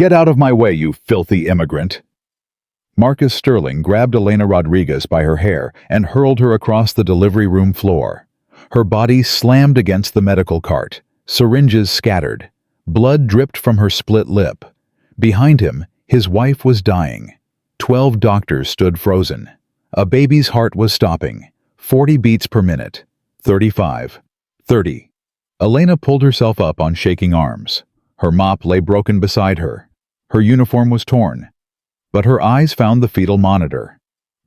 Get out of my way, you filthy immigrant! Marcus Sterling grabbed Elena Rodriguez by her hair and hurled her across the delivery room floor. Her body slammed against the medical cart. Syringes scattered. Blood dripped from her split lip. Behind him, his wife was dying. 12 doctors stood frozen. A baby's heart was stopping. 40 beats per minute. 35. 30. Elena pulled herself up on shaking arms. Her mop lay broken beside her. Her uniform was torn. But her eyes found the fetal monitor.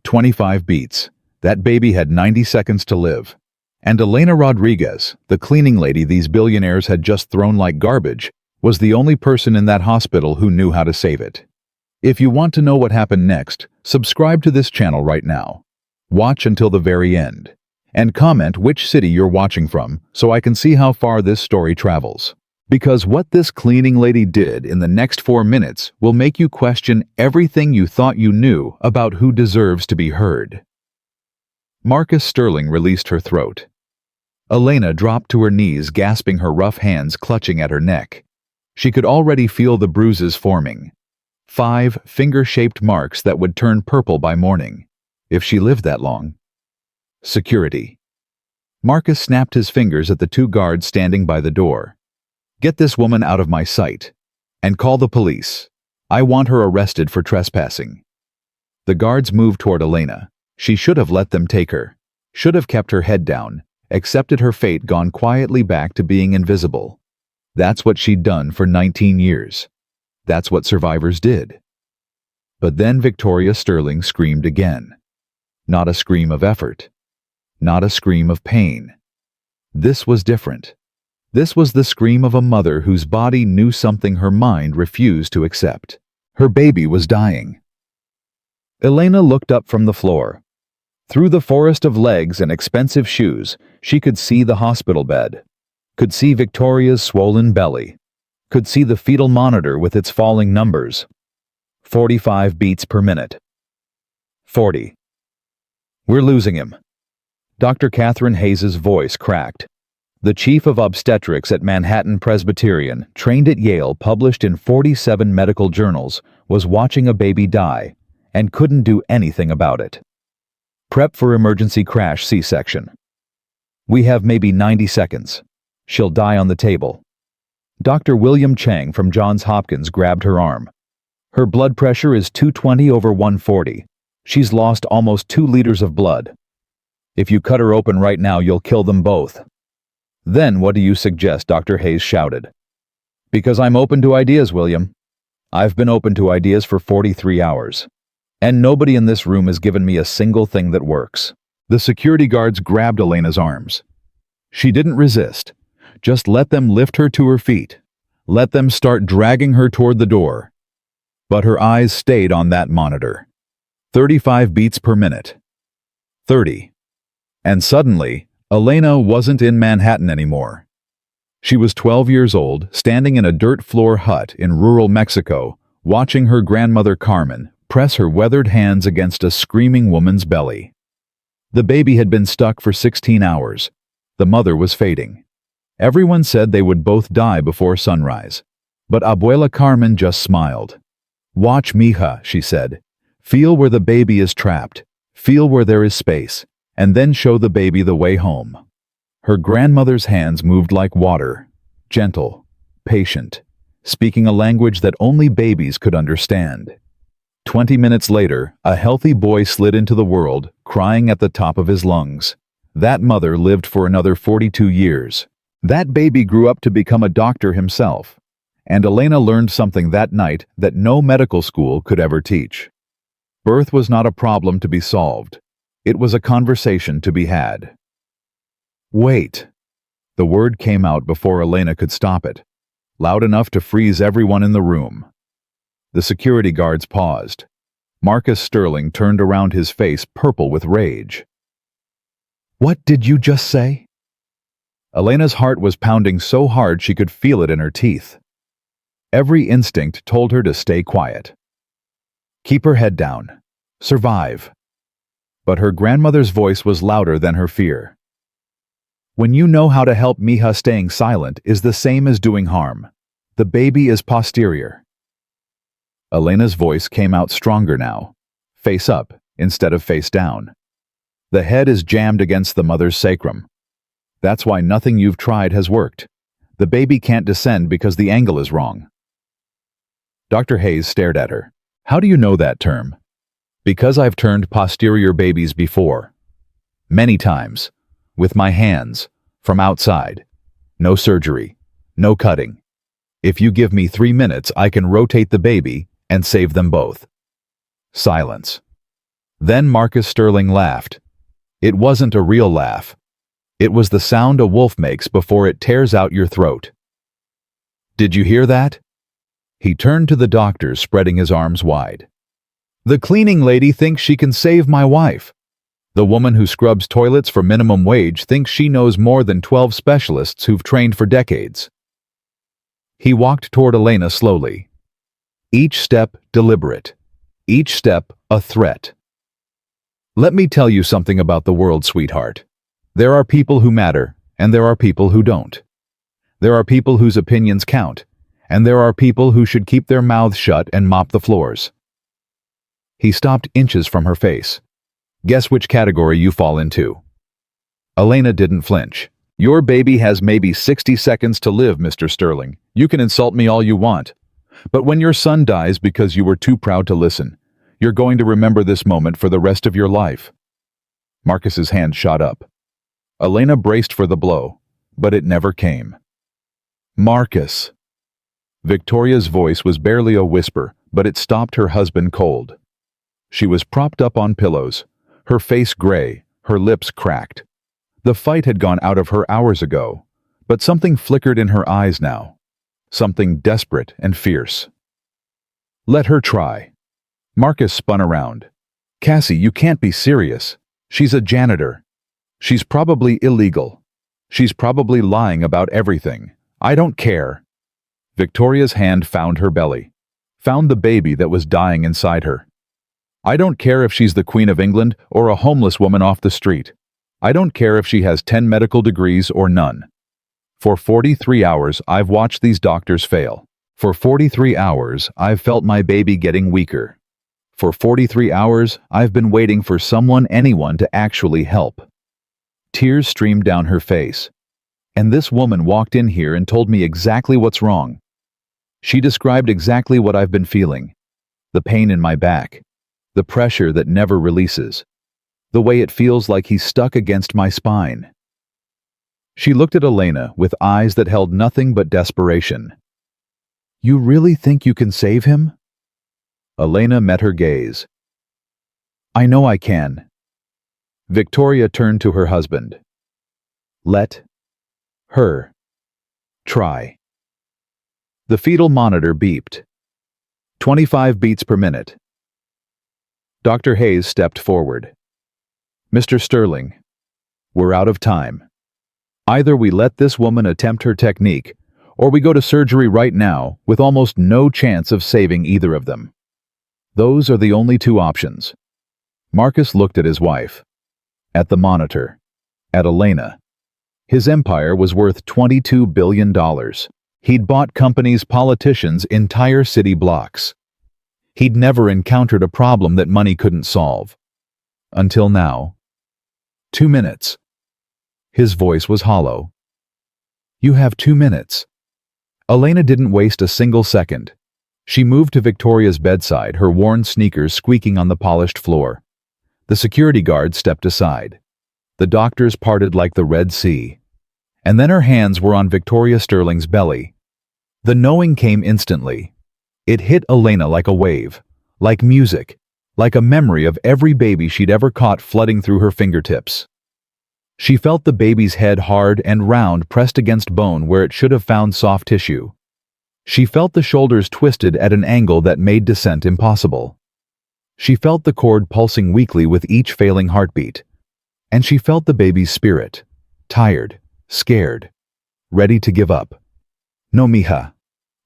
25 beats. That baby had 90 seconds to live. And Elena Rodriguez, the cleaning lady these billionaires had just thrown like garbage, was the only person in that hospital who knew how to save it. If you want to know what happened next, subscribe to this channel right now. Watch until the very end. And comment which city you're watching from so I can see how far this story travels. Because what this cleaning lady did in the next 4 minutes will make you question everything you thought you knew about who deserves to be heard. Marcus Sterling released her throat. Elena dropped to her knees, gasping, her rough hands clutching at her neck. She could already feel the bruises forming. 5 finger-shaped marks that would turn purple by morning, if she lived that long. Security. Marcus snapped his fingers at the 2 guards standing by the door. Get this woman out of my sight. And call the police. I want her arrested for trespassing. The guards moved toward Elena. She should have let them take her. Should have kept her head down, accepted her fate, gone quietly back to being invisible. That's what she'd done for 19 years. That's what survivors did. But then Victoria Sterling screamed again. Not a scream of effort. Not a scream of pain. This was different. This was the scream of a mother whose body knew something her mind refused to accept. Her baby was dying. Elena looked up from the floor. Through the forest of legs and expensive shoes, she could see the hospital bed. Could see Victoria's swollen belly. Could see the fetal monitor with its falling numbers. 45 beats per minute. 40. We're losing him. Dr. Catherine Hayes's voice cracked. The chief of obstetrics at Manhattan Presbyterian, trained at Yale, published in 47 medical journals, was watching a baby die and couldn't do anything about it. Prep for emergency crash C-section. We have maybe 90 seconds. She'll die on the table. Dr. William Chang from Johns Hopkins grabbed her arm. Her blood pressure is 220/140. She's lost almost 2 liters of blood. If you cut her open right now, you'll kill them both. Then what do you suggest? Dr. Hayes shouted. Because I'm open to ideas, William. I've been open to ideas for 43 hours. And nobody in this room has given me a single thing that works. The security guards grabbed Elena's arms. She didn't resist. Just let them lift her to her feet. Let them start dragging her toward the door. But her eyes stayed on that monitor. 35 beats per minute. 30. And suddenly, Elena wasn't in Manhattan anymore. She was 12 years old, standing in a dirt floor hut in rural Mexico, watching her grandmother Carmen press her weathered hands against a screaming woman's belly. The baby had been stuck for 16 hours. The mother was fading. Everyone said they would both die before sunrise. But Abuela Carmen just smiled. Watch, mija, she said. Feel where the baby is trapped. Feel where there is space. And then show the baby the way home. Her grandmother's hands moved like water, gentle, patient, speaking a language that only babies could understand. 20 minutes later, a healthy boy slid into the world, crying at the top of his lungs. That mother lived for another 42 years. That baby grew up to become a doctor himself. And Elena learned something that night that no medical school could ever teach. Birth was not a problem to be solved. It was a conversation to be had. Wait. The word came out before Elena could stop it, loud enough to freeze everyone in the room. The security guards paused. Marcus Sterling turned around, his face purple with rage. What did you just say? Elena's heart was pounding so hard she could feel it in her teeth. Every instinct told her to stay quiet. Keep her head down. Survive. But her grandmother's voice was louder than her fear. When you know how to help, mija, staying silent is the same as doing harm. The baby is posterior. Elena's voice came out stronger now. Face up, instead of face down. The head is jammed against the mother's sacrum. That's why nothing you've tried has worked. The baby can't descend because the angle is wrong. Dr. Hayes stared at her. How do you know that term? Because I've turned posterior babies before. Many times. With my hands. From outside. No surgery. No cutting. If you give me 3 minutes, I can rotate the baby and save them both. Silence. Then Marcus Sterling laughed. It wasn't a real laugh. It was the sound a wolf makes before it tears out your throat. Did you hear that? He turned to the doctors, spreading his arms wide. The cleaning lady thinks she can save my wife. The woman who scrubs toilets for minimum wage thinks she knows more than 12 specialists who've trained for decades. He walked toward Elena slowly. Each step deliberate. Each step a threat. Let me tell you something about the world, sweetheart. There are people who matter, and there are people who don't. There are people whose opinions count, and there are people who should keep their mouths shut and mop the floors. He stopped inches from her face. Guess which category you fall into. Elena didn't flinch. Your baby has maybe 60 seconds to live, Mr. Sterling. You can insult me all you want. But when your son dies because you were too proud to listen, you're going to remember this moment for the rest of your life. Marcus's hand shot up. Elena braced for the blow, but it never came. Marcus. Victoria's voice was barely a whisper, but it stopped her husband cold. She was propped up on pillows, her face gray, her lips cracked. The fight had gone out of her hours ago, but something flickered in her eyes now. Something desperate and fierce. Let her try. Marcus spun around. Cassie, you can't be serious. She's a janitor. She's probably illegal. She's probably lying about everything. I don't care. Victoria's hand found her belly. Found the baby that was dying inside her. I don't care if she's the Queen of England or a homeless woman off the street. I don't care if she has 10 medical degrees or none. For 43 hours, I've watched these doctors fail. For 43 hours, I've felt my baby getting weaker. For 43 hours, I've been waiting for anyone to actually help. Tears streamed down her face. And this woman walked in here and told me exactly what's wrong. She described exactly what I've been feeling. The pain in my back. The pressure that never releases. The way it feels like he's stuck against my spine. She looked at Elena with eyes that held nothing but desperation. You really think you can save him? Elena met her gaze. I know I can. Victoria turned to her husband. Let her try. The fetal monitor beeped. 25 beats per minute. Dr. Hayes stepped forward. Mr. Sterling, we're out of time. Either we let this woman attempt her technique, or we go to surgery right now with almost no chance of saving either of them. Those are the only two options. Marcus looked at his wife. At the monitor. At Elena. His empire was worth $22 billion. He'd bought companies, politicians, entire city blocks. He'd never encountered a problem that money couldn't solve. Until now. 2 minutes. His voice was hollow. You have 2 minutes. Elena didn't waste a single second. She moved to Victoria's bedside, her worn sneakers squeaking on the polished floor. The security guard stepped aside. The doctors parted like the Red Sea. And then her hands were on Victoria Sterling's belly. The knowing came instantly. It hit Elena like a wave, like music, like a memory of every baby she'd ever caught flooding through her fingertips. She felt the baby's head hard and round pressed against bone where it should have found soft tissue. She felt the shoulders twisted at an angle that made descent impossible. She felt the cord pulsing weakly with each failing heartbeat. And she felt the baby's spirit, tired, scared, ready to give up. No, mija.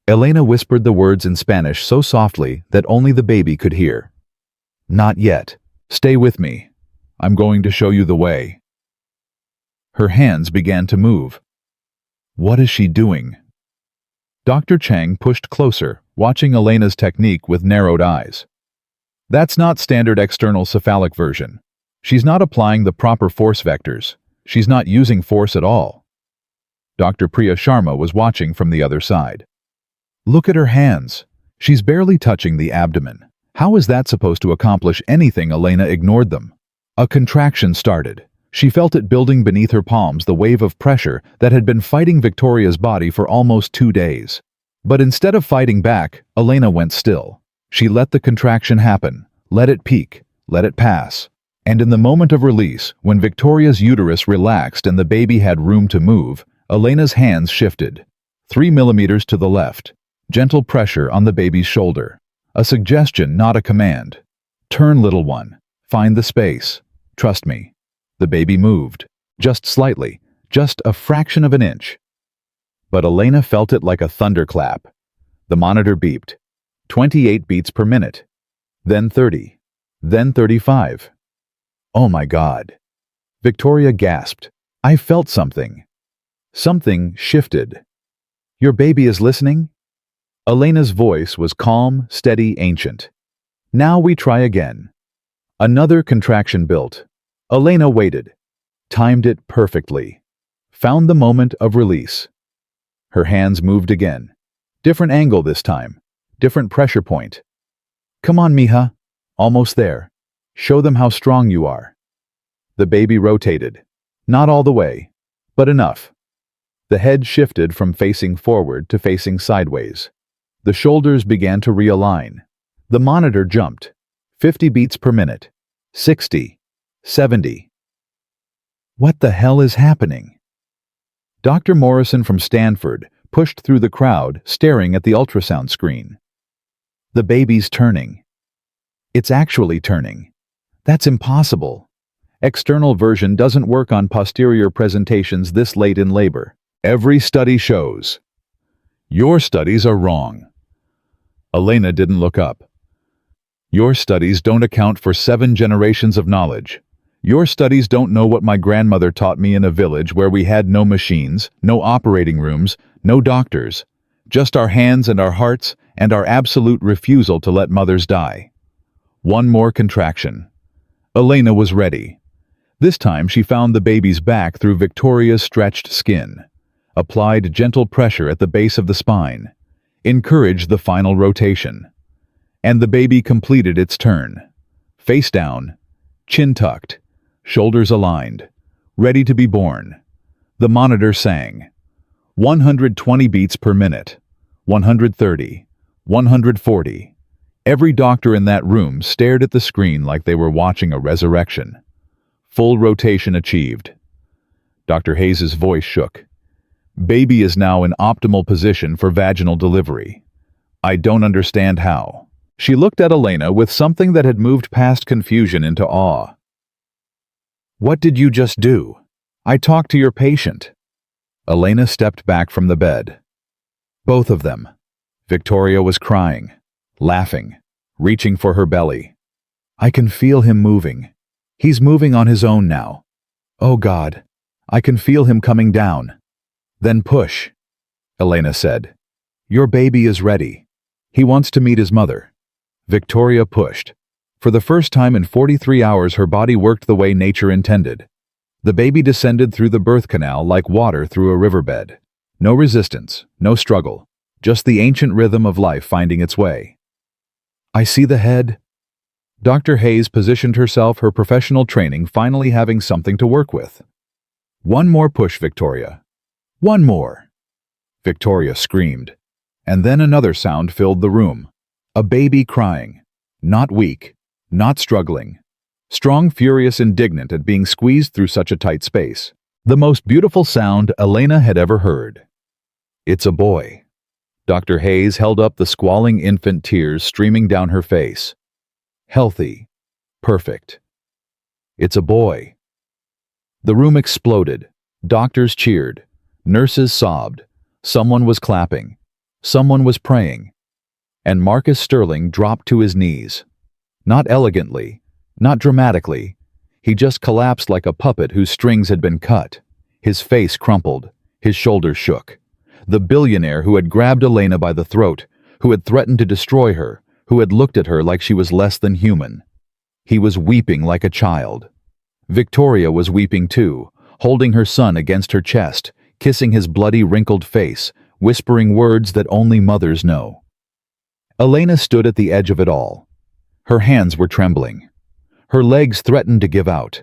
Elena whispered the words in Spanish so softly that only the baby could hear. Not yet. Stay with me. I'm going to show you the way. Her hands began to move. What is she doing? Dr. Chang pushed closer, watching Elena's technique with narrowed eyes. That's not standard external cephalic version. She's not applying the proper force vectors. She's not using force at all. Dr. Priya Sharma was watching from the other side. Look at her hands. She's barely touching the abdomen. How is that supposed to accomplish anything? Elena ignored them. A contraction started. She felt it building beneath her palms, the wave of pressure that had been fighting Victoria's body for almost 2 days. But instead of fighting back, Elena went still. She let the contraction happen, let it peak, let it pass. And in the moment of release, when Victoria's uterus relaxed and the baby had room to move, Elena's hands shifted. 3 millimeters to the left. Gentle pressure on the baby's shoulder. A suggestion, not a command. Turn, little one. Find the space. Trust me. The baby moved. Just slightly. Just a fraction of an inch. But Elena felt it like a thunderclap. The monitor beeped. 28 beats per minute. Then 30. Then 35. Oh my God. Victoria gasped. I felt something. Something shifted. Your baby is listening? Elena's voice was calm, steady, ancient. Now we try again. Another contraction built. Elena waited. Timed it perfectly. Found the moment of release. Her hands moved again. Different angle this time. Different pressure point. Come on, mija. Almost there. Show them how strong you are. The baby rotated. Not all the way, but enough. The head shifted from facing forward to facing sideways. The shoulders began to realign. The monitor jumped. 50 beats per minute. 60. 70. What the hell is happening? Dr. Morrison from Stanford pushed through the crowd, staring at the ultrasound screen. The baby's turning. It's actually turning. That's impossible. External version doesn't work on posterior presentations this late in labor. Every study shows. Your studies are wrong. Elena didn't look up. Your studies don't account for 7 generations of knowledge. Your studies don't know what my grandmother taught me in a village where we had no machines, no operating rooms, no doctors, just our hands and our hearts and our absolute refusal to let mothers die. One more contraction. Elena was ready. This time she found the baby's back through Victoria's stretched skin. Applied gentle pressure at the base of the spine. Encouraged the final rotation. And the baby completed its turn. Face down, chin tucked, shoulders aligned, ready to be born. The monitor sang. 120 beats per minute, 130, 140. Every doctor in that room stared at the screen like they were watching a resurrection. Full rotation achieved. Dr. Hayes's voice shook. Baby is now in optimal position for vaginal delivery. I don't understand how. She looked at Elena with something that had moved past confusion into awe. What did you just do? I talked to your patient. Elena stepped back from the bed. Both of them. Victoria was crying, laughing, reaching for her belly. I can feel him moving. He's moving on his own now. Oh God, I can feel him coming down. Then push, Elena said. Your baby is ready. He wants to meet his mother. Victoria pushed. For the first time in 43 hours, her body worked the way nature intended. The baby descended through the birth canal like water through a riverbed. No resistance, no struggle, just the ancient rhythm of life finding its way. I see the head. Dr. Hayes positioned herself, her professional training finally having something to work with. One more push, Victoria. One more. Victoria screamed. And then another sound filled the room. A baby crying. Not weak, not struggling. Strong, furious, indignant at being squeezed through such a tight space. The most beautiful sound Elena had ever heard. It's a boy. Dr. Hayes held up the squalling infant, tears streaming down her face. Healthy. Perfect. It's a boy. The room exploded. Doctors cheered. Nurses sobbed. Someone was clapping. Someone was praying. And Marcus Sterling dropped to his knees. Not elegantly, not dramatically. He just collapsed like a puppet whose strings had been cut. His face crumpled. His shoulders shook. The billionaire who had grabbed Elena by the throat, who had threatened to destroy her, who had looked at her like she was less than human. He was weeping like a child. Victoria was weeping too, holding her son against her chest, kissing his bloody, wrinkled face, whispering words that only mothers know. Elena stood at the edge of it all. Her hands were trembling. Her legs threatened to give out.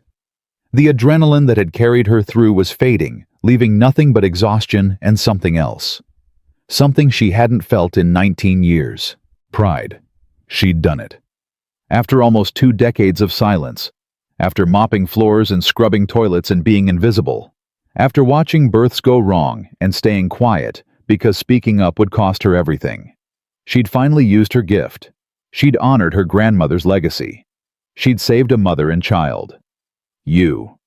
The adrenaline that had carried her through was fading, leaving nothing but exhaustion and something else. Something she hadn't felt in 19 years. Pride. She'd done it. After almost 2 decades of silence, after mopping floors and scrubbing toilets and being invisible, after watching births go wrong and staying quiet because speaking up would cost her everything, she'd finally used her gift. She'd honored her grandmother's legacy. She'd saved a mother and child. You.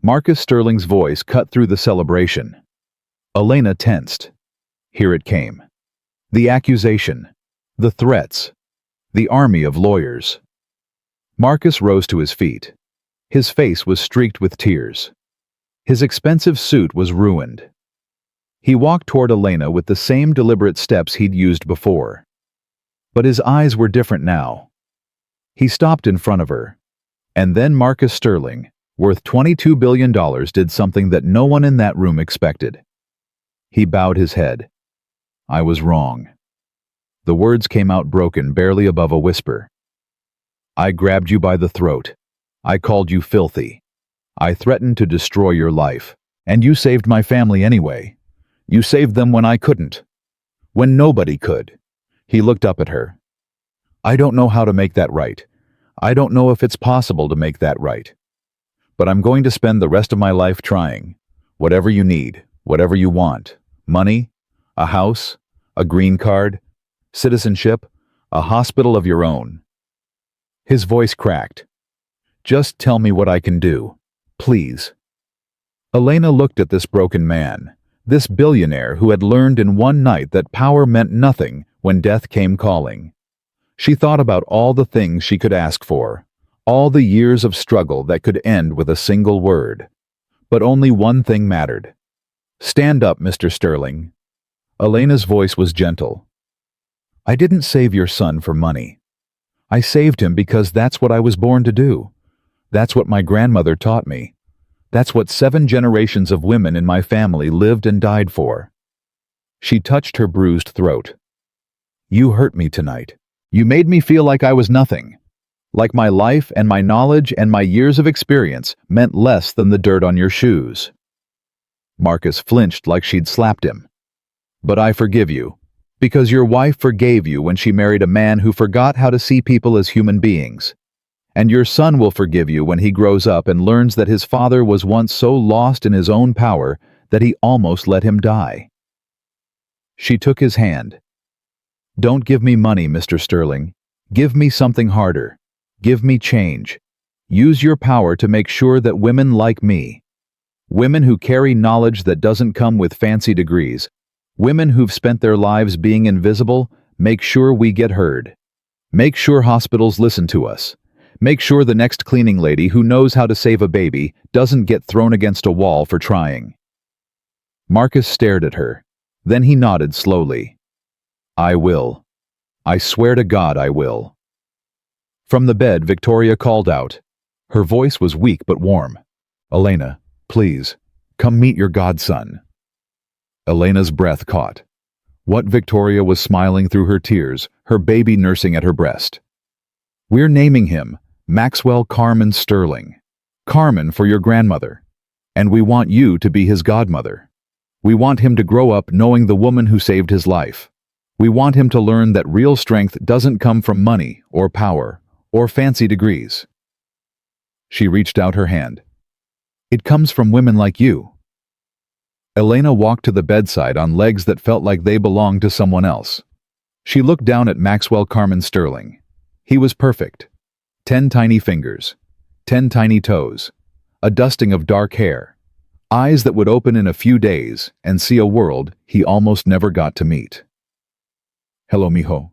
Marcus Sterling's voice cut through the celebration. Elena tensed. Here it came. The accusation. The threats. The army of lawyers. Marcus rose to his feet. His face was streaked with tears. His expensive suit was ruined. He walked toward Elena with the same deliberate steps he'd used before. But his eyes were different now. He stopped in front of her. And then Marcus Sterling, worth $22 billion, did something that no one in that room expected. He bowed his head. I was wrong. The words came out broken, barely above a whisper. I grabbed you by the throat. I called you filthy. I threatened to destroy your life. And you saved my family anyway. You saved them when I couldn't. When nobody could. He looked up at her. I don't know how to make that right. I don't know if it's possible to make that right. But I'm going to spend the rest of my life trying. Whatever you need, whatever you want. Money, a house, a green card, citizenship, a hospital of your own. His voice cracked. Just tell me what I can do, please. Elena looked at this broken man, this billionaire who had learned in one night that power meant nothing when death came calling. She thought about all the things she could ask for, all the years of struggle that could end with a single word. But only one thing mattered. Stand up, Mr. Sterling. Elena's voice was gentle. I didn't save your son for money. I saved him because that's what I was born to do. That's what my grandmother taught me. That's what 7 generations of women in my family lived and died for. She touched her bruised throat. You hurt me tonight. You made me feel like I was nothing. Like my life and my knowledge and my years of experience meant less than the dirt on your shoes. Marcus flinched like she'd slapped him. But I forgive you, because your wife forgave you when she married a man who forgot how to see people as human beings. And your son will forgive you when he grows up and learns that his father was once so lost in his own power that he almost let him die. She took his hand. Don't give me money, Mr. Sterling. Give me something harder. Give me change. Use your power to make sure that women like me, women who carry knowledge that doesn't come with fancy degrees, women who've spent their lives being invisible, make sure we get heard. Make sure hospitals listen to us. Make sure the next cleaning lady who knows how to save a baby doesn't get thrown against a wall for trying. Marcus stared at her. Then he nodded slowly. I will. I swear to God I will. From the bed, Victoria called out. Her voice was weak but warm. Elena, please, come meet your godson. Elena's breath caught. What Victoria was smiling through her tears, her baby nursing at her breast. We're naming him Maxwell Carmen Sterling. Carmen for your grandmother. And we want you to be his godmother. We want him to grow up knowing the woman who saved his life. We want him to learn that real strength doesn't come from money or power or fancy degrees. She reached out her hand. It comes from women like you. Elena walked to the bedside on legs that felt like they belonged to someone else. She looked down at Maxwell Carmen Sterling. He was perfect. 10 tiny fingers, 10 tiny toes, a dusting of dark hair, eyes that would open in a few days and see a world he almost never got to meet. Hello, mijo.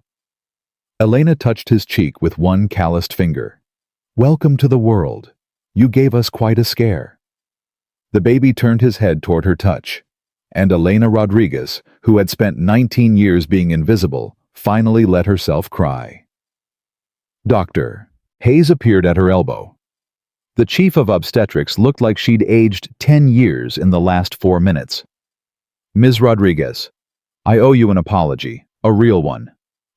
Elena touched his cheek with one calloused finger. Welcome to the world. You gave us quite a scare. The baby turned his head toward her touch, and Elena Rodriguez, who had spent 19 years being invisible, finally let herself cry. Doctor. Hayes appeared at her elbow. The chief of obstetrics looked like she'd aged 10 years in the last 4 minutes. Ms. Rodriguez, I owe you an apology, a real one.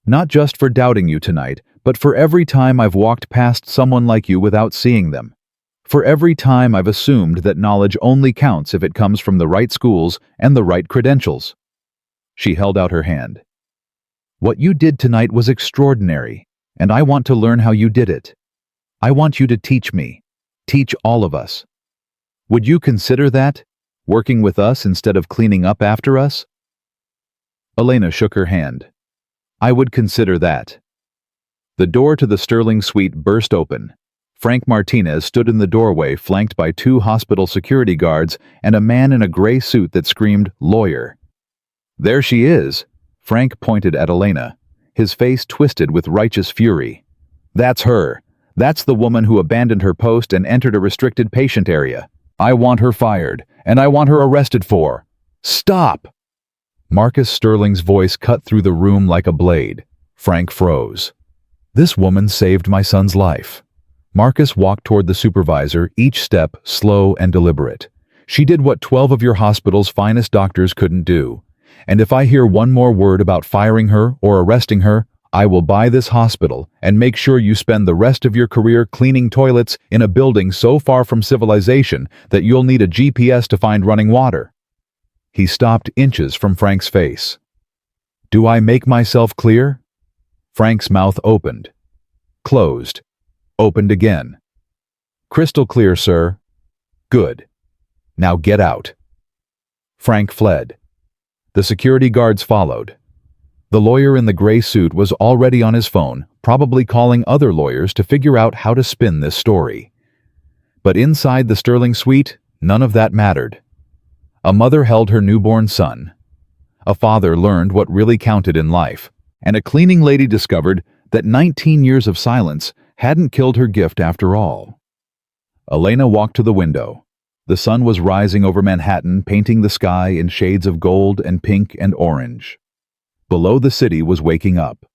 Not just for doubting you tonight, but for every time I've walked past someone like you without seeing them. For every time I've assumed that knowledge only counts if it comes from the right schools and the right credentials. She held out her hand. What you did tonight was extraordinary, and I want to learn how you did it. I want you to teach me. Teach all of us. Would you consider that? Working with us instead of cleaning up after us? Elena shook her hand. I would consider that. The door to the Sterling suite burst open. Frank Martinez stood in the doorway, flanked by 2 hospital security guards and a man in a gray suit that screamed, "Lawyer." There she is, Frank pointed at Elena, his face twisted with righteous fury. That's her. That's the woman who abandoned her post and entered a restricted patient area. I want her fired, and I want her arrested for. Stop! Marcus Sterling's voice cut through the room like a blade. Frank froze. This woman saved my son's life. Marcus walked toward the supervisor, each step slow and deliberate. She did what 12 of your hospital's finest doctors couldn't do. And if I hear one more word about firing her or arresting her, I will buy this hospital and make sure you spend the rest of your career cleaning toilets in a building so far from civilization that you'll need a GPS to find running water. He stopped inches from Frank's face. Do I make myself clear? Frank's mouth opened, closed, opened again. Crystal clear, sir. Good. Now get out. Frank fled. The security guards followed. The lawyer in the gray suit was already on his phone, probably calling other lawyers to figure out how to spin this story. But inside the Sterling suite, none of that mattered. A mother held her newborn son. A father learned what really counted in life, and a cleaning lady discovered that 19 years of silence hadn't killed her gift after all. Elena walked to the window. The sun was rising over Manhattan, painting the sky in shades of gold and pink and orange. Below, the city was waking up.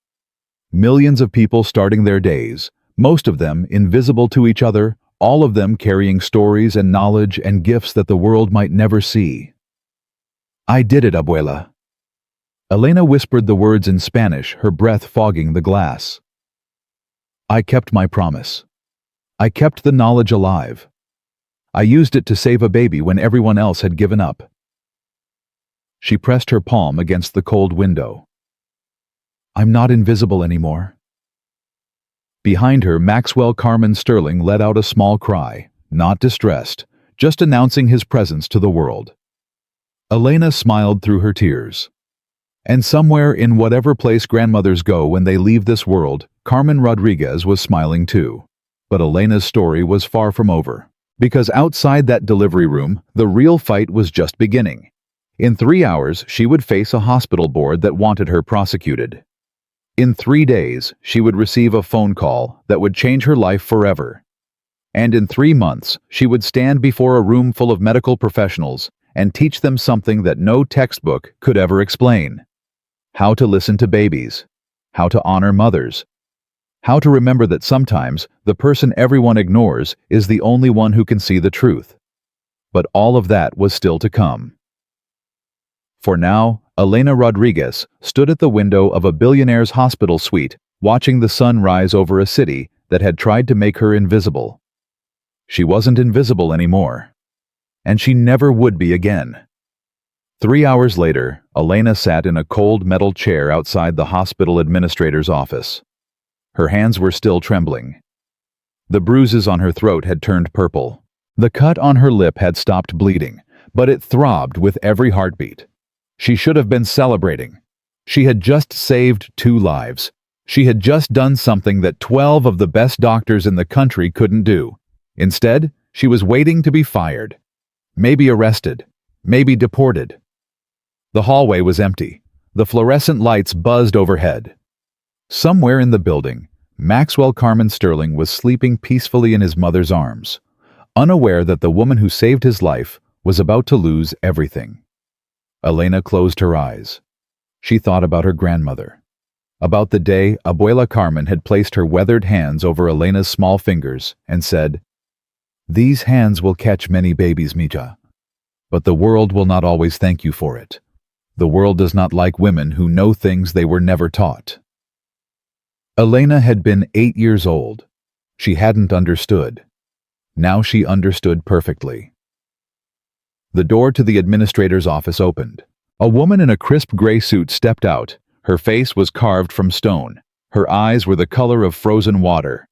Millions of people starting their days, most of them invisible to each other, all of them carrying stories and knowledge and gifts that the world might never see. I did it, abuela. Elena whispered the words in Spanish, her breath fogging the glass. I kept my promise. I kept the knowledge alive. I used it to save a baby when everyone else had given up. She pressed her palm against the cold window. I'm not invisible anymore. Behind her, Maxwell Carmen Sterling let out a small cry, not distressed, just announcing his presence to the world. Elena smiled through her tears. And somewhere in whatever place grandmothers go when they leave this world, Carmen Rodriguez was smiling too. But Elena's story was far from over. Because outside that delivery room, the real fight was just beginning. In 3 hours, she would face a hospital board that wanted her prosecuted. In 3 days, she would receive a phone call that would change her life forever. And in 3 months, she would stand before a room full of medical professionals and teach them something that no textbook could ever explain. How to listen to babies. How to honor mothers. How to remember that sometimes the person everyone ignores is the only one who can see the truth. But all of that was still to come. For now, Elena Rodriguez stood at the window of a billionaire's hospital suite, watching the sun rise over a city that had tried to make her invisible. She wasn't invisible anymore. And she never would be again. 3 hours later, Elena sat in a cold metal chair outside the hospital administrator's office. Her hands were still trembling. The bruises on her throat had turned purple. The cut on her lip had stopped bleeding, but it throbbed with every heartbeat. She should have been celebrating. She had just saved 2 lives. She had just done something that 12 of the best doctors in the country couldn't do. Instead, she was waiting to be fired. Maybe arrested. Maybe deported. The hallway was empty. The fluorescent lights buzzed overhead. Somewhere in the building, Maxwell Carmen Sterling was sleeping peacefully in his mother's arms, unaware that the woman who saved his life was about to lose everything. Elena closed her eyes. She thought about her grandmother. About the day, Abuela Carmen had placed her weathered hands over Elena's small fingers and said, "These hands will catch many babies, Mija. But the world will not always thank you for it. The world does not like women who know things they were never taught." Elena had been 8 years old. She hadn't understood. Now she understood perfectly. The door to the administrator's office opened. A woman in a crisp gray suit stepped out. Her face was carved from stone. Her eyes were the color of frozen water.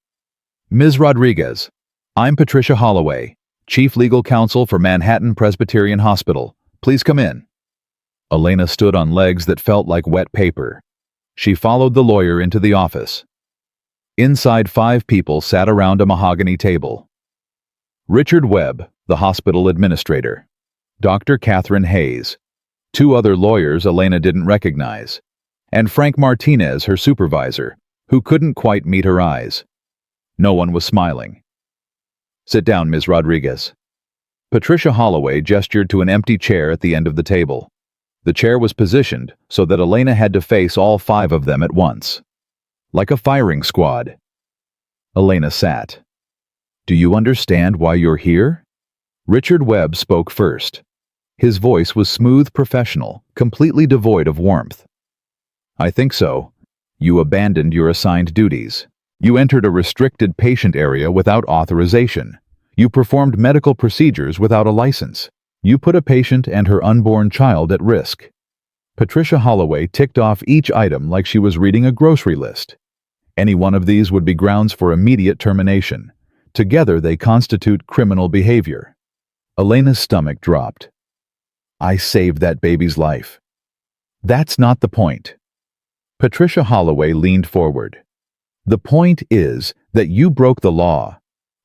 "Ms. Rodriguez, I'm Patricia Holloway, Chief Legal Counsel for Manhattan Presbyterian Hospital. Please come in." Elena stood on legs that felt like wet paper. She followed the lawyer into the office. Inside, 5 people sat around a mahogany table. Richard Webb, the hospital administrator. Dr. Catherine Hayes. 2 other lawyers Elena didn't recognize. And Frank Martinez, her supervisor, who couldn't quite meet her eyes. No one was smiling. "Sit down, Ms. Rodriguez." Patricia Holloway gestured to an empty chair at the end of the table. The chair was positioned so that Elena had to face all 5 of them at once. Like a firing squad. Elena sat. "Do you understand why you're here?" Richard Webb spoke first. His voice was smooth, professional, completely devoid of warmth. "I think so. You abandoned your assigned duties. You entered a restricted patient area without authorization. You performed medical procedures without a license. You put a patient and her unborn child at risk." Patricia Holloway ticked off each item like she was reading a grocery list. Any one of these would be grounds for immediate termination. Together they constitute criminal behavior. Elena's stomach dropped. "I saved that baby's life." "That's not the point." Patricia Holloway leaned forward. "The point is that you broke the law.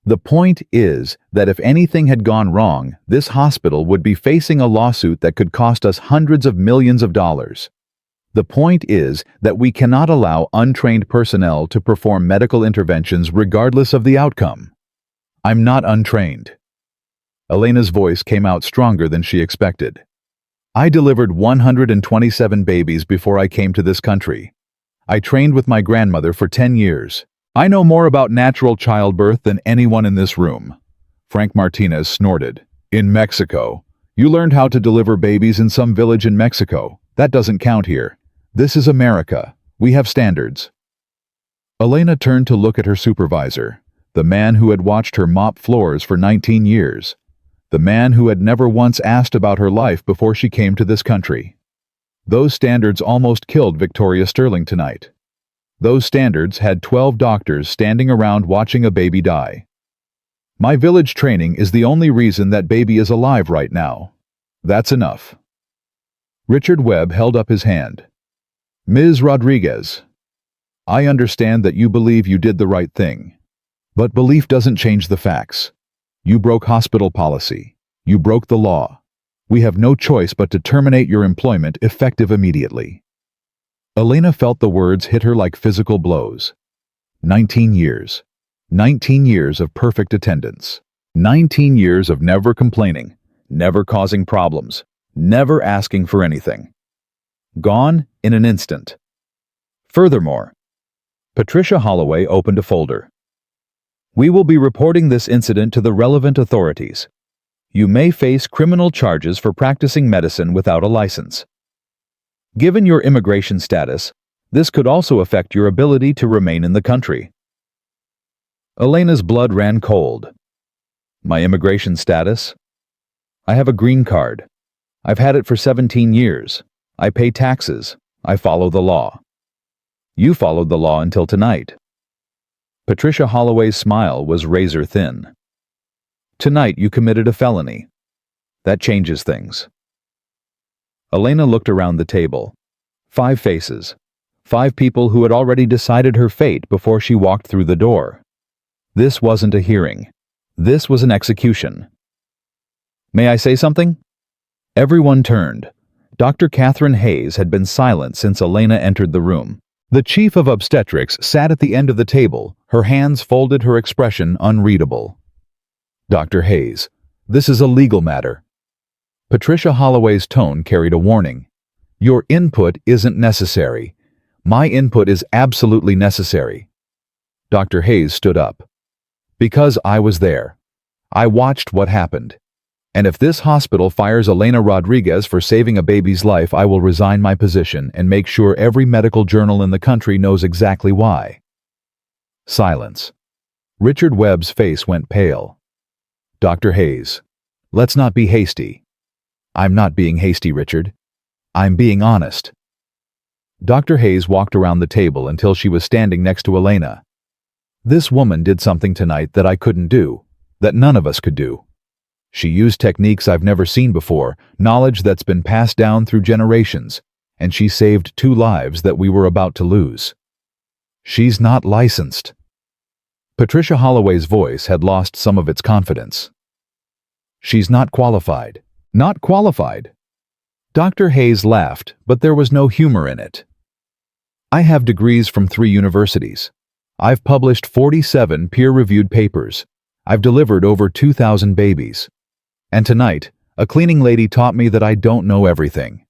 The point is that if anything had gone wrong, this hospital would be facing a lawsuit that could cost us hundreds of millions of dollars. The point is that we cannot allow untrained personnel to perform medical interventions regardless of the outcome." "I'm not untrained." Elena's voice came out stronger than she expected. "I delivered 127 babies before I came to this country. I trained with my grandmother for 10 years. I know more about natural childbirth than anyone in this room." Frank Martinez snorted. "In Mexico. You learned how to deliver babies in some village in Mexico. That doesn't count here. This is America. We have standards." Elena turned to look at her supervisor, the man who had watched her mop floors for 19 years. The man who had never once asked about her life before she came to this country. Those standards almost killed Victoria Sterling tonight. Those standards had 12 doctors standing around watching a baby die. "My village training is the only reason that baby is alive right now. That's enough." Richard Webb held up his hand. "Ms. Rodriguez, I understand that you believe you did the right thing. But belief doesn't change the facts. You broke hospital policy. You broke the law. We have no choice but to terminate your employment effective immediately." Elena felt the words hit her like physical blows. 19 years. 19 years of perfect attendance. 19 years of never complaining, never causing problems, never asking for anything. Gone in an instant. Furthermore, Patricia Holloway opened a folder. "We will be reporting this incident to the relevant authorities. You may face criminal charges for practicing medicine without a license. Given your immigration status, this could also affect your ability to remain in the country." Elena's blood ran cold. "My immigration status? I have a green card. I've had it for 17 years. I pay taxes. I follow the law." "You followed the law until tonight." Patricia Holloway's smile was razor thin. "Tonight you committed a felony. That changes things." Elena looked around the table. 5 faces. 5 people who had already decided her fate before she walked through the door. This wasn't a hearing. This was an execution. "May I say something?" Everyone turned. Dr. Catherine Hayes had been silent since Elena entered the room. The chief of obstetrics sat at the end of the table, her hands folded, her expression unreadable. "Dr. Hayes, this is a legal matter." Patricia Holloway's tone carried a warning. "Your input isn't necessary. My input is absolutely necessary. Dr. Hayes stood up. Because I was there. I watched what happened. And if this hospital fires Elena Rodriguez for saving a baby's life, I will resign my position and make sure every medical journal in the country knows exactly why. Silence. Richard Webb's face went pale. Dr. Hayes, let's not be hasty. I'm not being hasty, Richard. I'm being honest. Dr. Hayes walked around the table until she was standing next to Elena. This woman did something tonight that I couldn't do, that none of us could do. She used techniques I've never seen before, knowledge that's been passed down through generations, and she saved 2 lives that we were about to lose. She's not licensed. Patricia Holloway's voice had lost some of its confidence. She's not qualified. Not qualified. Dr. Hayes laughed, but there was no humor in it. I have degrees from 3 universities. I've published 47 peer-reviewed papers. I've delivered over 2,000 babies. And tonight, a cleaning lady taught me that I don't know everything.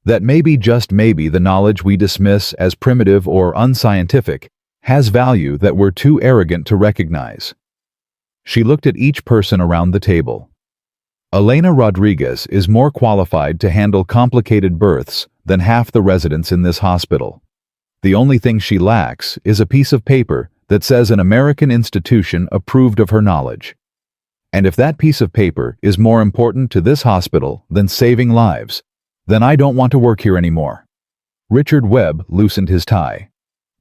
That maybe, just maybe, the knowledge we dismiss as primitive or unscientific has value that we're too arrogant to recognize. She looked at each person around the table. Elena Rodriguez is more qualified to handle complicated births than half the residents in this hospital. The only thing she lacks is a piece of paper that says an American institution approved of her knowledge. And if that piece of paper is more important to this hospital than saving lives, then I don't want to work here anymore. Richard Webb loosened his tie.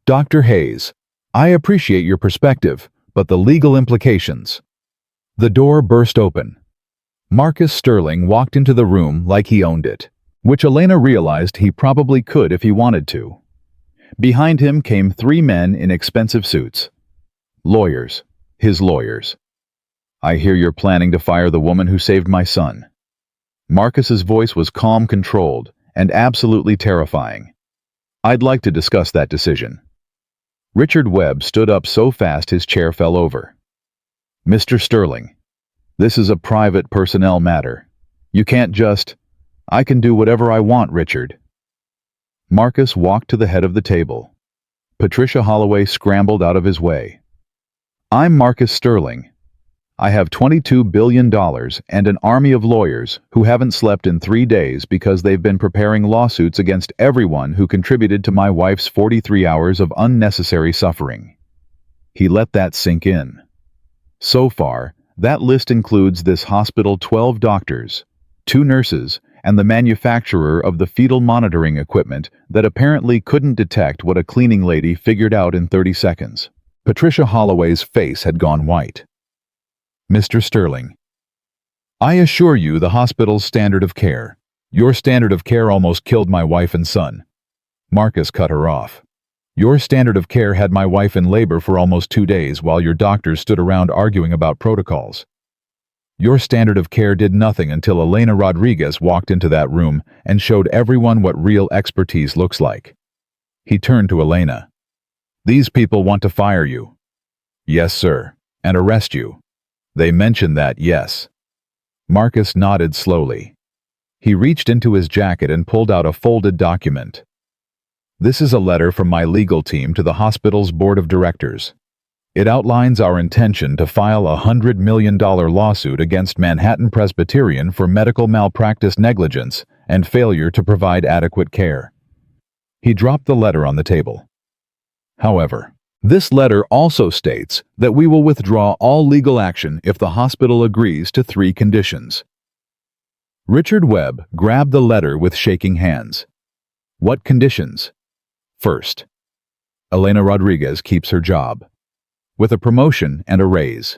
Dr. Hayes, I appreciate your perspective, but the legal implications. The door burst open. Marcus Sterling walked into the room like he owned it, which Elena realized he probably could if he wanted to. Behind him came 3 men in expensive suits. Lawyers, his lawyers. I hear you're planning to fire the woman who saved my son. Marcus's voice was calm, controlled, and absolutely terrifying. I'd like to discuss that decision. Richard Webb stood up so fast his chair fell over. Mr. Sterling, this is a private personnel matter. You can't just... I can do whatever I want, Richard. Marcus walked to the head of the table. Patricia Holloway scrambled out of his way. I'm Marcus Sterling. I have $22 billion and an army of lawyers who haven't slept in 3 days because they've been preparing lawsuits against everyone who contributed to my wife's 43 hours of unnecessary suffering. He let that sink in. So far, that list includes this hospital 12 doctors, 2 nurses, and the manufacturer of the fetal monitoring equipment that apparently couldn't detect what a cleaning lady figured out in 30 seconds. Patricia Holloway's face had gone white. Mr. Sterling, I assure you the hospital's standard of care. Your standard of care almost killed my wife and son. Marcus cut her off. Your standard of care had my wife in labor for almost 2 days while your doctors stood around arguing about protocols. Your standard of care did nothing until Elena Rodriguez walked into that room and showed everyone what real expertise looks like. He turned to Elena. These people want to fire you. Yes, sir, and arrest you. They mentioned that, yes. Marcus nodded slowly. He reached into his jacket and pulled out a folded document. This is a letter from my legal team to the hospital's board of directors. It outlines our intention to file a $100 million lawsuit against Manhattan Presbyterian for medical malpractice negligence and failure to provide adequate care. He dropped the letter on the table. However, this letter also states that we will withdraw all legal action if the hospital agrees to 3 conditions. Richard Webb grabbed the letter with shaking hands. What conditions? First, Elena Rodriguez keeps her job, with a promotion and a raise.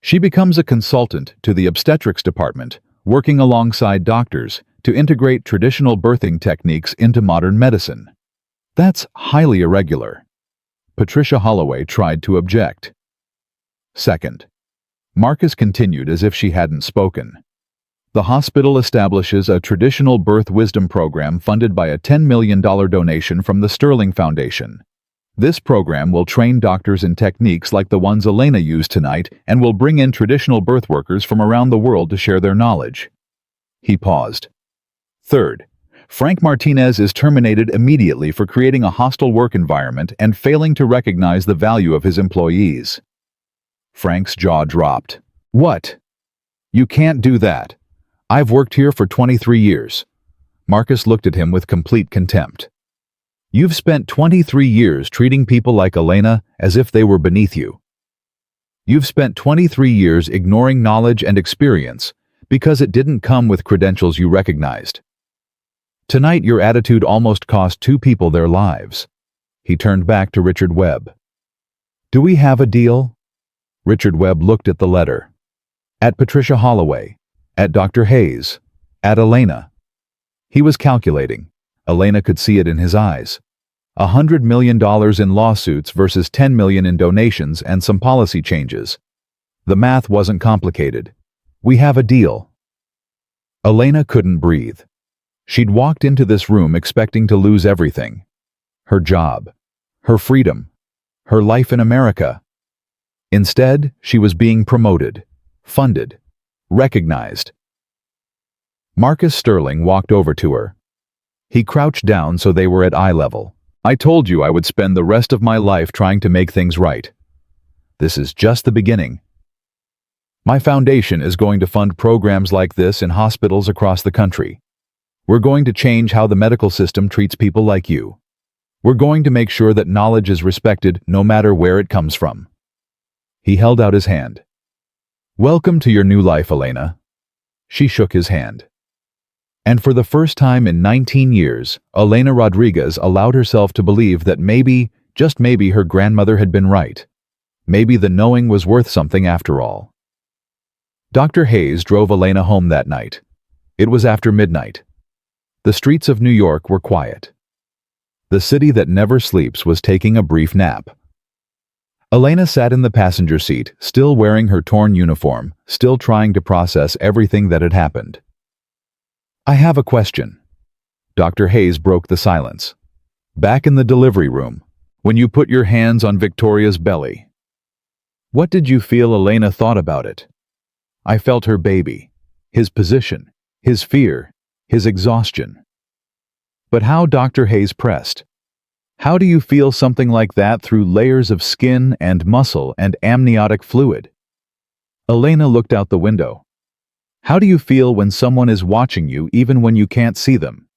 She becomes a consultant to the obstetrics department, working alongside doctors to integrate traditional birthing techniques into modern medicine. That's highly irregular. Patricia Holloway tried to object. Second, Marcus continued as if she hadn't spoken. The hospital establishes a traditional birth wisdom program funded by a $10 million donation from the Sterling Foundation. This program will train doctors in techniques like the ones Elena used tonight and will bring in traditional birth workers from around the world to share their knowledge. He paused. Third, Frank Martinez is terminated immediately for creating a hostile work environment and failing to recognize the value of his employees. Frank's jaw dropped. What? You can't do that. I've worked here for 23 years. Marcus looked at him with complete contempt. You've spent 23 years treating people like Elena as if they were beneath you. You've spent 23 years ignoring knowledge and experience because it didn't come with credentials you recognized. Tonight your attitude almost cost 2 people their lives. He turned back to Richard Webb. Do we have a deal? Richard Webb looked at the letter. At Patricia Holloway. At Dr. Hayes. At Elena. He was calculating. Elena could see it in his eyes. $100 million in lawsuits versus $10 million in donations and some policy changes. The math wasn't complicated. We have a deal. Elena couldn't breathe. She'd walked into this room expecting to lose everything. Her job. Her freedom. Her life in America. Instead, she was being promoted, funded, recognized. Marcus Sterling walked over to her. He crouched down so they were at eye level. I told you I would spend the rest of my life trying to make things right. This is just the beginning. My foundation is going to fund programs like this in hospitals across the country. We're going to change how the medical system treats people like you. We're going to make sure that knowledge is respected no matter where it comes from. He held out his hand. Welcome to your new life, Elena. She shook his hand. And for the first time in 19 years, Elena Rodriguez allowed herself to believe that maybe, just maybe, her grandmother had been right. Maybe the knowing was worth something after all. Dr. Hayes drove Elena home that night. It was after midnight. The streets of New York were quiet. The city that never sleeps was taking a brief nap. Elena sat in the passenger seat, still wearing her torn uniform, still trying to process everything that had happened. I have a question. Dr. Hayes broke the silence. Back in the delivery room, when you put your hands on Victoria's belly, what did you feel Elena thought about it? I felt her baby, his position, his fear, his exhaustion. But how? Dr. Hayes pressed. How do you feel something like that through layers of skin and muscle and amniotic fluid? Elena looked out the window. How do you feel when someone is watching you even when you can't see them?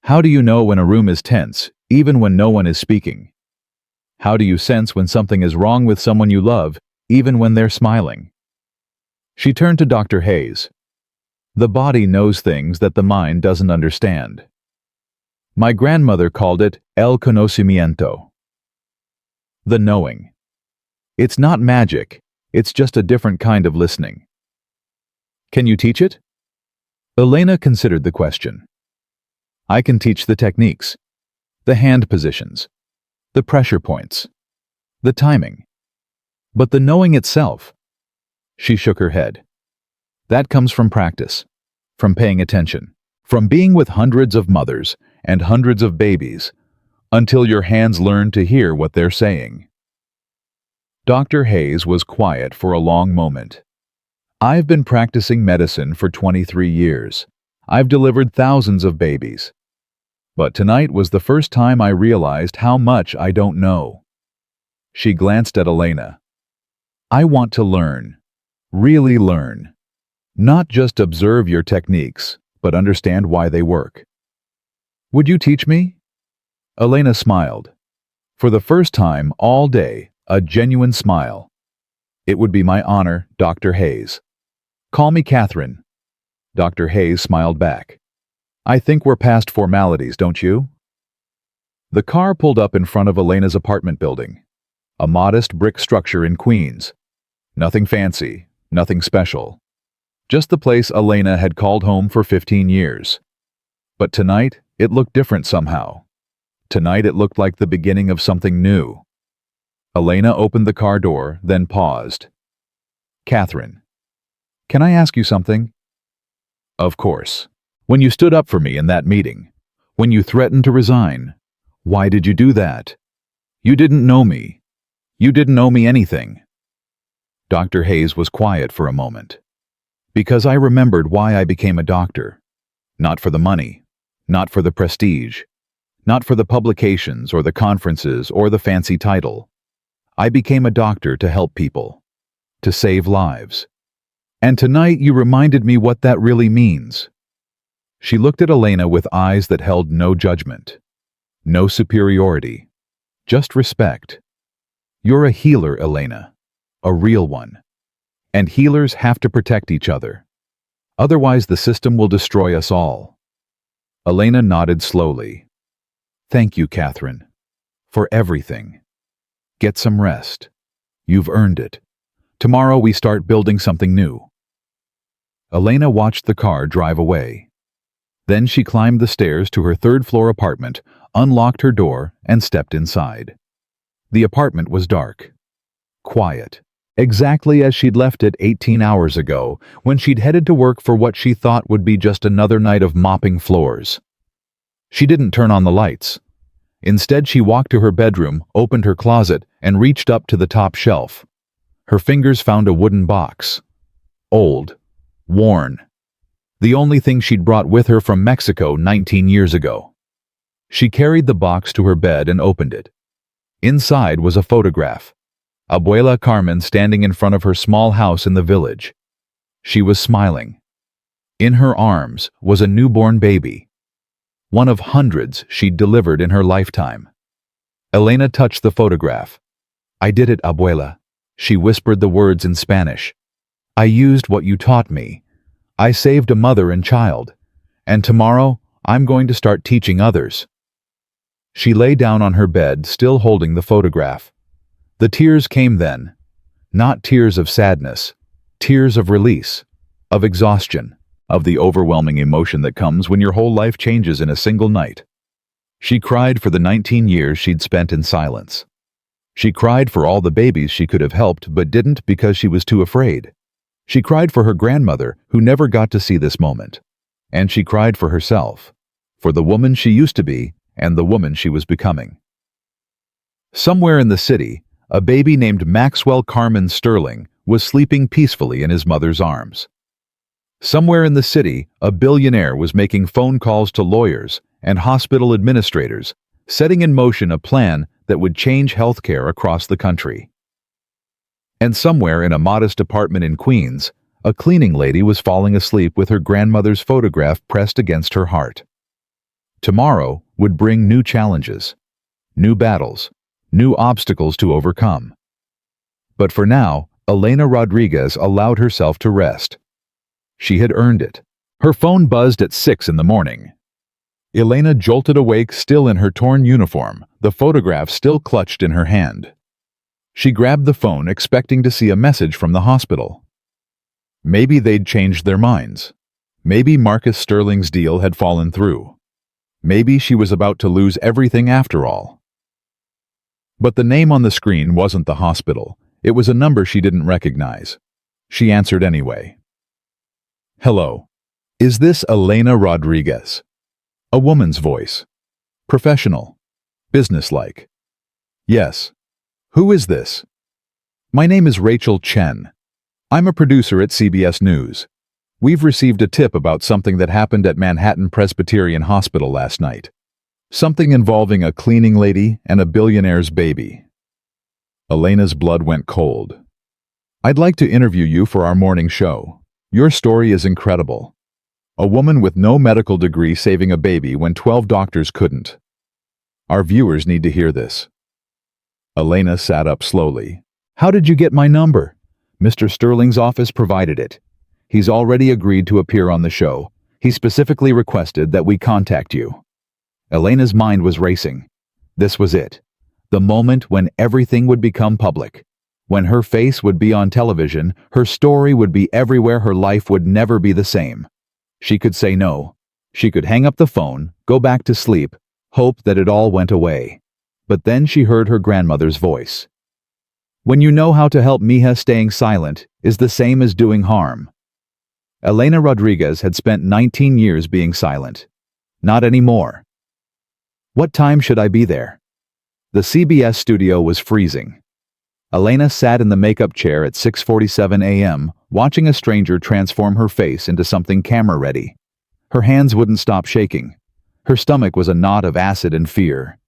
How do you know when a room is tense, even when no one is speaking? How do you sense when something is wrong with someone you love, even when they're smiling? She turned to Dr. Hayes. The body knows things that the mind doesn't understand. My grandmother called it el conocimiento. The knowing. It's not magic, it's just a different kind of listening. Can you teach it? Elena considered the question. I can teach the techniques, the hand positions, the pressure points, the timing. But the knowing itself, she shook her head. That comes from practice, from paying attention, from being with hundreds of mothers and hundreds of babies, until your hands learn to hear what they're saying. Dr. Hayes was quiet for a long moment. I've been practicing medicine for 23 years. I've delivered thousands of babies. But tonight was the first time I realized how much I don't know. She glanced at Elena. I want to learn, really learn. Not just observe your techniques, but understand why they work. Would you teach me? Elena smiled. For the first time all day, a genuine smile. It would be my honor, Dr. Hayes. Call me Catherine. Dr. Hayes smiled back. I think we're past formalities, don't you? The car pulled up in front of Elena's apartment building. A modest brick structure in Queens. Nothing fancy, nothing special. Just the place Elena had called home for 15 years. But tonight, it looked different somehow. Tonight it looked like the beginning of something new. Elena opened the car door, then paused. Catherine, can I ask you something? Of course. When you stood up for me in that meeting, when you threatened to resign, why did you do that? You didn't know me. You didn't owe me anything. Dr. Hayes was quiet for a moment. Because I remembered why I became a doctor. Not for the money, Not for the prestige. Not for the publications or the conferences or the fancy title. I became a doctor to help people. To save lives. And tonight you reminded me what that really means. She looked at Elena with eyes that held no judgment. No superiority. Just respect. You're a healer, Elena. A real one. And healers have to protect each other. Otherwise the system will destroy us all. Elena nodded slowly. Thank you, Catherine. For everything. Get some rest. You've earned it. Tomorrow we start building something new. Elena watched the car drive away. Then she climbed the stairs to her third-floor apartment, unlocked her door, and stepped inside. The apartment was dark. Quiet. Exactly as she'd left it 18 hours ago, when she'd headed to work for what she thought would be just another night of mopping floors. She didn't turn on the lights. Instead, she walked to her bedroom, opened her closet, and reached up to the top shelf. Her fingers found a wooden box. Old. Worn. The only thing she'd brought with her from Mexico 19 years ago. She carried the box to her bed and opened it. Inside was a photograph. Abuela Carmen standing in front of her small house in the village. She was smiling. In her arms was a newborn baby. One of hundreds she'd delivered in her lifetime. Elena touched the photograph. I did it, Abuela. She whispered the words in Spanish. I used what you taught me. I saved a mother and child. And tomorrow, I'm going to start teaching others. She lay down on her bed, still holding the photograph. The tears came then. Not tears of sadness. Tears of release. Of exhaustion. Of the overwhelming emotion that comes when your whole life changes in a single night. She cried for the 19 years she'd spent in silence. She cried for all the babies she could have helped but didn't because she was too afraid. She cried for her grandmother who never got to see this moment. And she cried for herself. For the woman she used to be and the woman she was becoming. Somewhere in the city, a baby named Maxwell Carmen Sterling was sleeping peacefully in his mother's arms. Somewhere in the city, a billionaire was making phone calls to lawyers and hospital administrators, setting in motion a plan that would change healthcare across the country. And somewhere in a modest apartment in Queens, a cleaning lady was falling asleep with her grandmother's photograph pressed against her heart. Tomorrow would bring new challenges, new battles, new obstacles to overcome. But for now, Elena Rodriguez allowed herself to rest. She had earned it. Her phone buzzed at 6 in the morning. Elena jolted awake, still in her torn uniform, the photograph still clutched in her hand. She grabbed the phone, expecting to see a message from the hospital. Maybe they'd changed their minds. Maybe Marcus Sterling's deal had fallen through. Maybe she was about to lose everything after all. But the name on the screen wasn't the hospital. It was a number she didn't recognize. She answered anyway. Hello. Is this Elena Rodriguez? A woman's voice. Professional. Businesslike. Yes. Who is this? My name is Rachel Chen. I'm a producer at CBS News. We've received a tip about something that happened at Manhattan Presbyterian Hospital last night. Something involving a cleaning lady and a billionaire's baby. Elena's blood went cold. I'd like to interview you for our morning show. Your story is incredible. A woman with no medical degree saving a baby when 12 doctors couldn't. Our viewers need to hear this. Elena sat up slowly. How did you get my number? Mr. Sterling's office provided it. He's already agreed to appear on the show. He specifically requested that we contact you. Elena's mind was racing. This was it. The moment when everything would become public. When her face would be on television, her story would be everywhere, her life would never be the same. She could say no. She could hang up the phone, go back to sleep, hope that it all went away. But then she heard her grandmother's voice. When you know how to help Mija, staying silent is the same as doing harm. Elena Rodriguez had spent 19 years being silent. Not anymore. What time should I be there? The CBS studio was freezing. Elena sat in the makeup chair at 6:47 a.m., watching a stranger transform her face into something camera-ready. Her hands wouldn't stop shaking. Her stomach was a knot of acid and fear.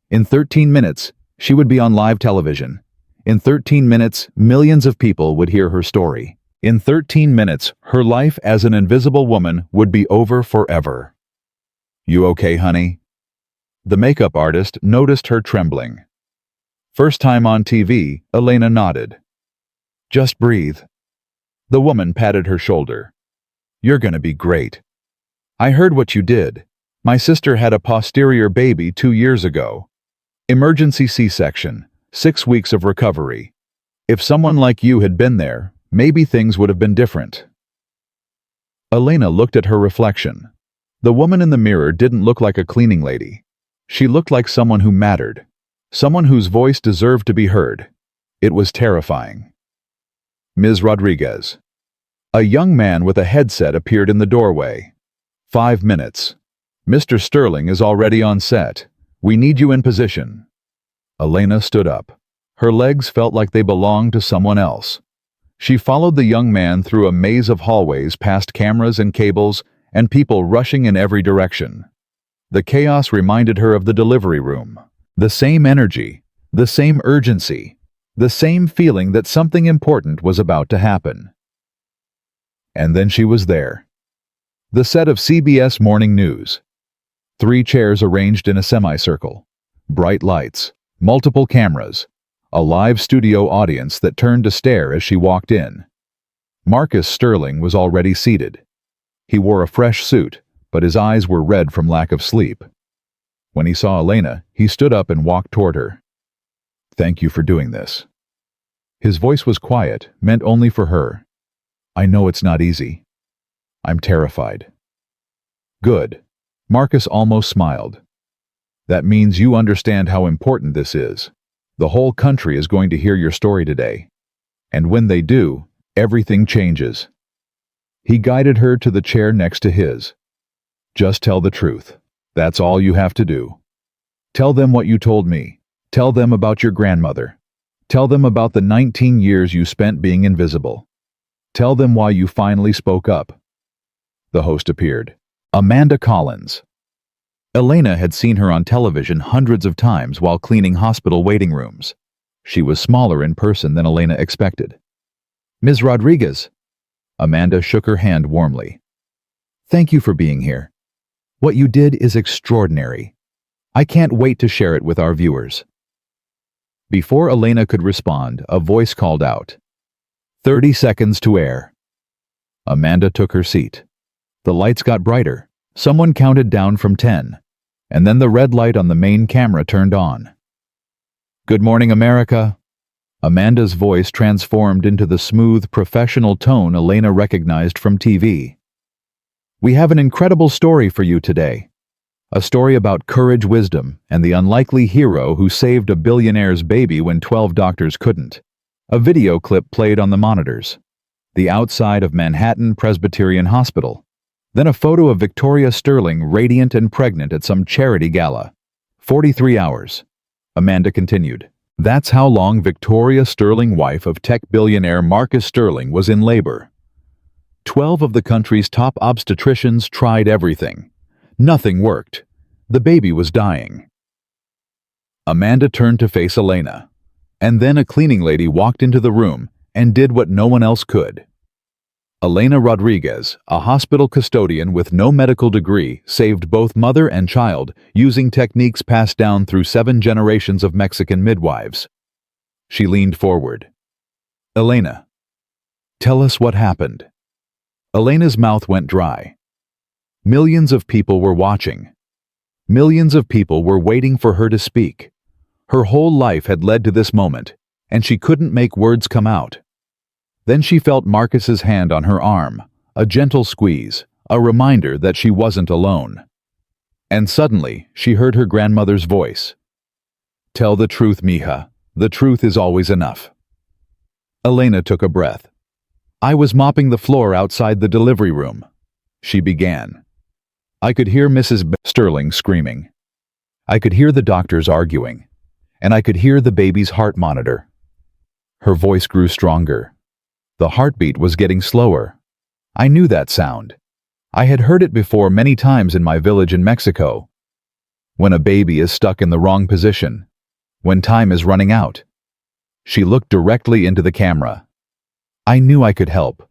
In 13 minutes, she would be on live television. In 13 minutes, millions of people would hear her story. In 13 minutes, her life as an invisible woman would be over forever. "You okay, honey?" The makeup artist noticed her trembling. First time on TV, Elena nodded. "Just breathe." The woman patted her shoulder. "You're gonna be great. I heard what you did. My sister had a posterior baby 2 years ago. Emergency C-section, 6 weeks of recovery. If someone like you had been there, maybe things would have been different." Elena looked at her reflection. The woman in the mirror didn't look like a cleaning lady. She looked like someone who mattered, someone whose voice deserved to be heard. It was terrifying. "Ms. Rodriguez." A young man with a headset appeared in the doorway. "5 minutes. Mr. Sterling is already on set. We need you in position." Elena stood up. Her legs felt like they belonged to someone else. She followed the young man through a maze of hallways past cameras and cables and people rushing in every direction. The chaos reminded her of the delivery room. The same energy, the same urgency, the same feeling that something important was about to happen. And then she was there. The set of CBS Morning News. 3 chairs arranged in a semicircle. Bright lights, multiple cameras, a live studio audience that turned to stare as she walked in. Marcus Sterling was already seated. He wore a fresh suit, but his eyes were red from lack of sleep. When he saw Elena, he stood up and walked toward her. "Thank you for doing this." His voice was quiet, meant only for her. "I know it's not easy. I'm terrified." "Good." Marcus almost smiled. "That means you understand how important this is. The whole country is going to hear your story today. And when they do, everything changes." He guided her to the chair next to his. "Just tell the truth. That's all you have to do. Tell them what you told me. Tell them about your grandmother. Tell them about the 19 years you spent being invisible. Tell them why you finally spoke up." The host appeared. Amanda Collins. Elena had seen her on television hundreds of times while cleaning hospital waiting rooms. She was smaller in person than Elena expected. "Ms. Rodriguez." Amanda shook her hand warmly. "Thank you for being here. What you did is extraordinary. I can't wait to share it with our viewers." Before Elena could respond, a voice called out, "30 seconds to air." Amanda took her seat. The lights got brighter. Someone counted down from 10, and then the red light on the main camera turned on. "Good morning, America." Amanda's voice transformed into the smooth, professional tone Elena recognized from TV. "We have an incredible story for you today. A story about courage, wisdom, and the unlikely hero who saved a billionaire's baby when 12 doctors couldn't." A video clip played on the monitors. The outside of Manhattan Presbyterian Hospital. Then a photo of Victoria Sterling radiant and pregnant at some charity gala. 43 hours. Amanda continued. "That's how long Victoria Sterling, wife of tech billionaire Marcus Sterling, was in labor. 12 of the country's top obstetricians tried everything. Nothing worked. The baby was dying." Amanda turned to face Elena. And then a cleaning lady walked into the room and did what no one else could. Elena Rodriguez, a hospital custodian with no medical degree, saved both mother and child using techniques passed down through 7 generations of Mexican midwives. She leaned forward. "Elena, tell us what happened." Elena's mouth went dry. Millions of people were watching. Millions of people were waiting for her to speak. Her whole life had led to this moment, and she couldn't make words come out. Then she felt Marcus's hand on her arm, a gentle squeeze, a reminder that she wasn't alone. And suddenly, she heard her grandmother's voice. "Tell the truth, mija. The truth is always enough." Elena took a breath. "I was mopping the floor outside the delivery room," she began. "I could hear Mrs. Sterling screaming. I could hear the doctors arguing, and I could hear the baby's heart monitor." Her voice grew stronger. The heartbeat was getting slower. I knew that sound. I had heard it before many times in my village in Mexico, when a baby is stuck in the wrong position, when time is running out. She looked directly into the camera. I knew I could help,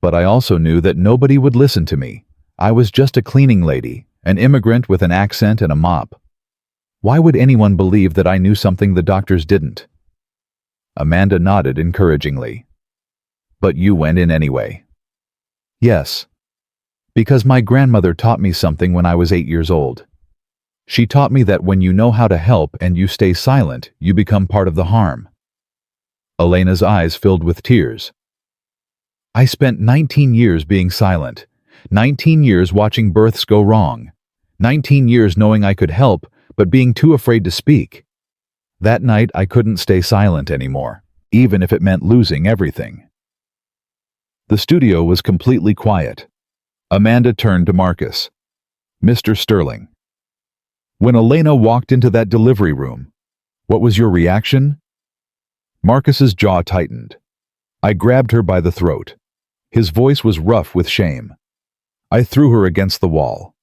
but I also knew that nobody would listen to me. I was just a cleaning lady, an immigrant with an accent and a mop. Why would anyone believe that I knew something the doctors didn't? Amanda nodded encouragingly. But you went in anyway. Yes. Because my grandmother taught me something when I was 8 years old. She taught me that when you know how to help and you stay silent, you become part of the harm. Elena's eyes filled with tears. I spent 19 years being silent, 19 years watching births go wrong, 19 years knowing I could help, but being too afraid to speak. That night I couldn't stay silent anymore, even if it meant losing everything. The studio was completely quiet. Amanda turned to Marcus. Mr. Sterling. When Elena walked into that delivery room, what was your reaction? Marcus's jaw tightened. I grabbed her by the throat. His voice was rough with shame. I threw her against the wall.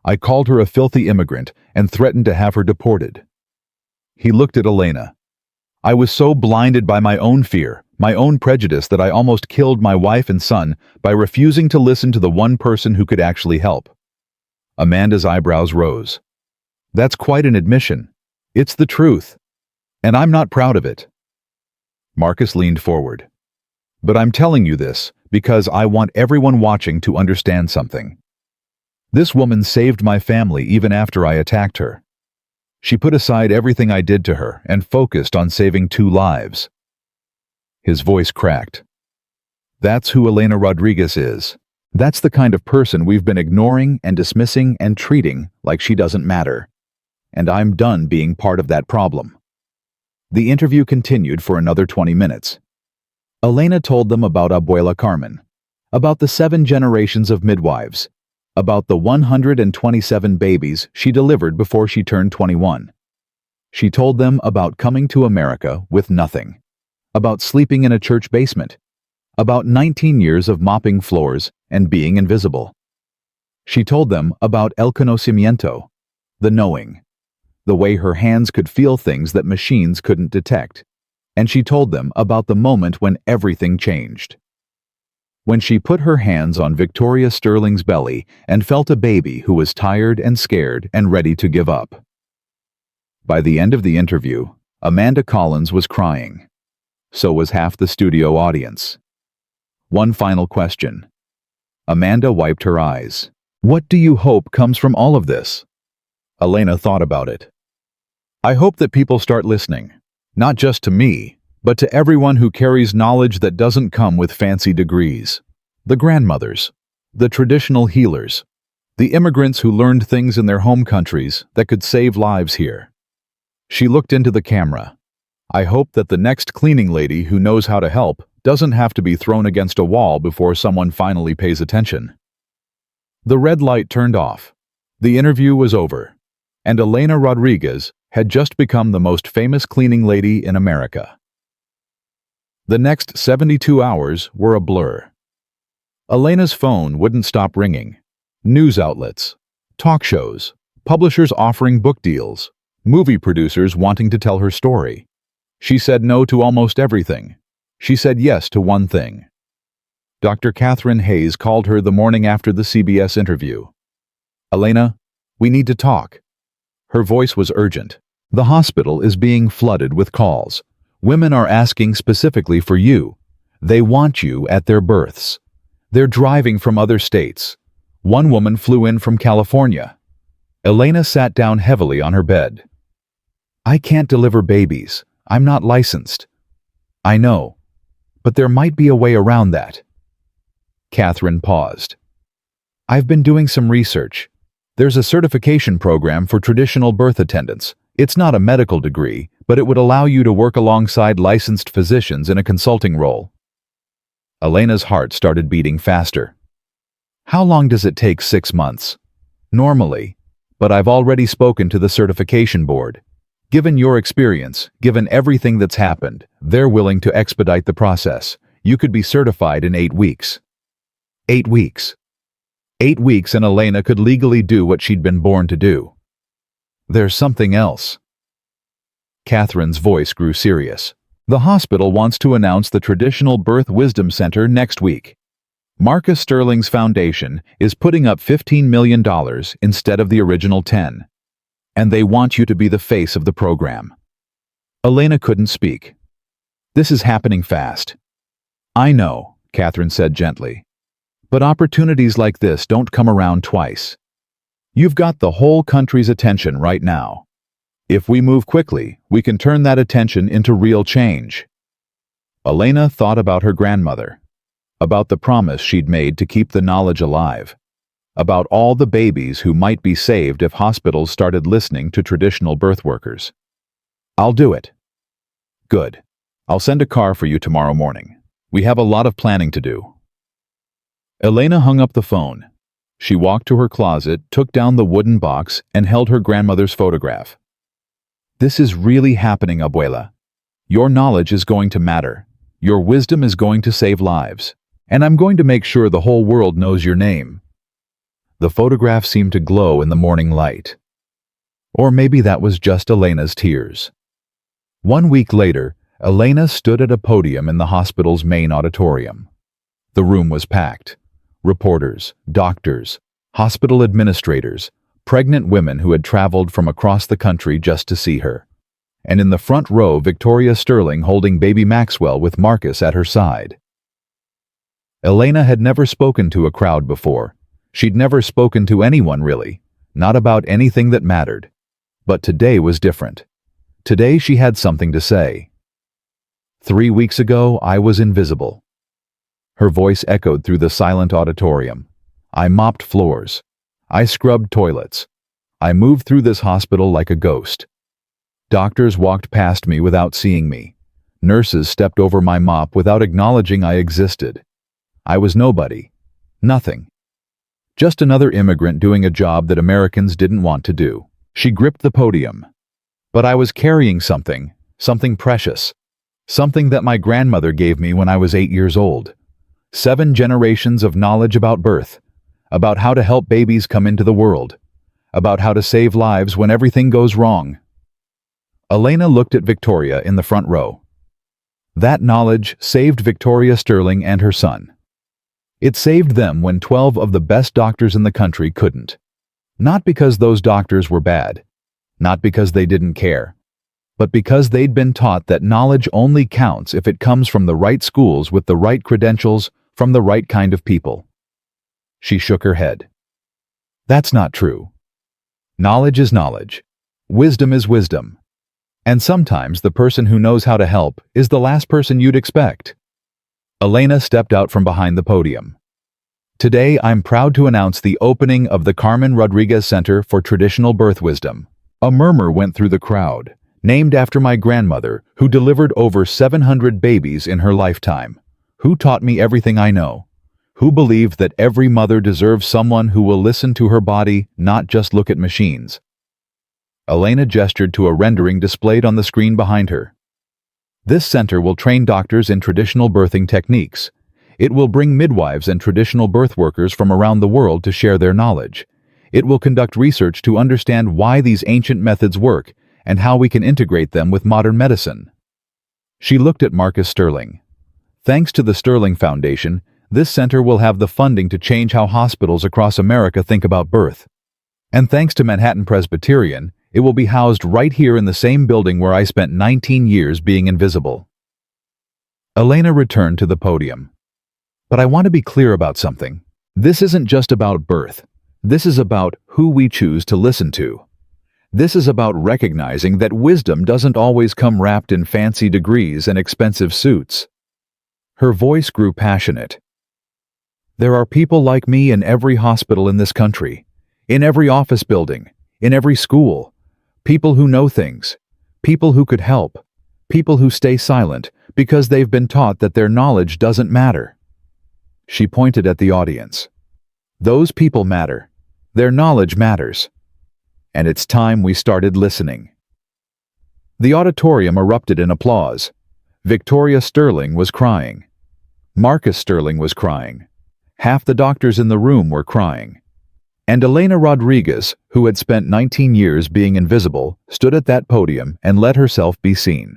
I called her a filthy immigrant and threatened to have her deported. He looked at Elena. I was so blinded by my own fear, my own prejudice, that I almost killed my wife and son by refusing to listen to the one person who could actually help. Amanda's eyebrows rose. That's quite an admission. It's the truth. And I'm not proud of it. Marcus leaned forward. But I'm telling you this because I want everyone watching to understand something. This woman saved my family even after I attacked her. She put aside everything I did to her and focused on saving 2 lives. His voice cracked. That's who Elena Rodriguez is. That's the kind of person we've been ignoring and dismissing and treating like she doesn't matter. And I'm done being part of that problem. The interview continued for another 20 minutes. Elena told them about Abuela Carmen, about the 7 generations of midwives, about the 127 babies she delivered before she turned 21. She told them about coming to America with nothing, about sleeping in a church basement, about 19 years of mopping floors and being invisible. She told them about el conocimiento, the knowing, the way her hands could feel things that machines couldn't detect, and she told them about the moment when everything changed. When she put her hands on Victoria Sterling's belly and felt a baby who was tired and scared and ready to give up. By the end of the interview, Amanda Collins was crying. So was half the studio audience. One final question. Amanda wiped her eyes. What do you hope comes from all of this? Elena thought about it. I hope that people start listening, not just to me, but to everyone who carries knowledge that doesn't come with fancy degrees. The grandmothers, the traditional healers, the immigrants who learned things in their home countries that could save lives here. She looked into the camera. I hope that the next cleaning lady who knows how to help doesn't have to be thrown against a wall before someone finally pays attention. The red light turned off. The interview was over, and Elena Rodriguez had just become the most famous cleaning lady in America. The next 72 hours were a blur. Elena's phone wouldn't stop ringing. News outlets, talk shows, publishers offering book deals, movie producers wanting to tell her story. She said no to almost everything. She said yes to one thing. Dr. Catherine Hayes called her the morning after the CBS interview. Elena, we need to talk. Her voice was urgent. The hospital is being flooded with calls. Women are asking specifically for you. They want you at their births. They're driving from other states. One woman flew in from California. Elena sat down heavily on her bed. I can't deliver babies. I'm not licensed. I know, but there might be a way around that. Catherine paused. I've been doing some research. There's a certification program for traditional birth attendants. It's not a medical degree, but it would allow you to work alongside licensed physicians in a consulting role. Elena's heart started beating faster. How long does it take? 6 months? Normally, but I've already spoken to the certification board. Given your experience, given everything that's happened, they're willing to expedite the process. You could be certified in 8 weeks. 8 weeks. 8 weeks and Elena could legally do what she'd been born to do. There's something else. Catherine's voice grew serious. The hospital wants to announce the Traditional Birth Wisdom Center next week. Marcus Sterling's foundation is putting up $15 million instead of the original 10. And they want you to be the face of the program. Elena couldn't speak. This is happening fast. I know, Catherine said gently. But opportunities like this don't come around twice. You've got the whole country's attention right now. If we move quickly, we can turn that attention into real change. Elena thought about her grandmother, about the promise she'd made to keep the knowledge alive, about all the babies who might be saved if hospitals started listening to traditional birth workers. I'll do it. Good. I'll send a car for you tomorrow morning. We have a lot of planning to do. Elena hung up the phone. She walked to her closet, took down the wooden box, and held her grandmother's photograph. This is really happening, Abuela. Your knowledge is going to matter. Your wisdom is going to save lives. And I'm going to make sure the whole world knows your name. The photograph seemed to glow in the morning light. Or maybe that was just Elena's tears. 1 week later, Elena stood at a podium in the hospital's main auditorium. The room was packed. Reporters, doctors, hospital administrators, pregnant women who had traveled from across the country just to see her. And in the front row, Victoria Sterling holding baby Maxwell with Marcus at her side. Elena had never spoken to a crowd before. She'd never spoken to anyone really, not about anything that mattered. But today was different. Today she had something to say. 3 weeks ago, I was invisible. Her voice echoed through the silent auditorium. I mopped floors. I scrubbed toilets. I moved through this hospital like a ghost. Doctors walked past me without seeing me. Nurses stepped over my mop without acknowledging I existed. I was nobody. Nothing. Just another immigrant doing a job that Americans didn't want to do. She gripped the podium. But I was carrying something precious. Something that my grandmother gave me when I was 8 years old. 7 generations of knowledge about birth, about how to help babies come into the world, about how to save lives when everything goes wrong. Elena looked at Victoria in the front row. That knowledge saved Victoria Sterling and her son. It saved them when 12 of the best doctors in the country couldn't. Not because those doctors were bad, not because they didn't care, but because they'd been taught that knowledge only counts if it comes from the right schools with the right credentials, from the right kind of people. She shook her head. That's not true. Knowledge is knowledge. Wisdom is wisdom. And sometimes the person who knows how to help is the last person you'd expect. Elena stepped out from behind the podium. Today, I'm proud to announce the opening of the Carmen Rodriguez Center for Traditional Birth Wisdom. A murmur went through the crowd, named after my grandmother, who delivered over 700 babies in her lifetime, who taught me everything I know, who believed that every mother deserves someone who will listen to her body, not just look at machines. Elena gestured to a rendering displayed on the screen behind her. This center will train doctors in traditional birthing techniques. It will bring midwives and traditional birth workers from around the world to share their knowledge. It will conduct research to understand why these ancient methods work and how we can integrate them with modern medicine. She looked at Marcus Sterling. Thanks to the Sterling Foundation, this center will have the funding to change how hospitals across America think about birth. And thanks to Manhattan Presbyterian, it will be housed right here in the same building where I spent 19 years being invisible. Elena returned to the podium. But I want to be clear about something. This isn't just about birth. This is about who we choose to listen to. This is about recognizing that wisdom doesn't always come wrapped in fancy degrees and expensive suits. Her voice grew passionate. There are people like me in every hospital in this country, in every office building, in every school. People who know things, people who could help, people who stay silent because they've been taught that their knowledge doesn't matter. She pointed at the audience. Those people matter. Their knowledge matters. And it's time we started listening. The auditorium erupted in applause. Victoria Sterling was crying. Marcus Sterling was crying. Half the doctors in the room were crying. And Elena Rodriguez, who had spent 19 years being invisible, stood at that podium and let herself be seen.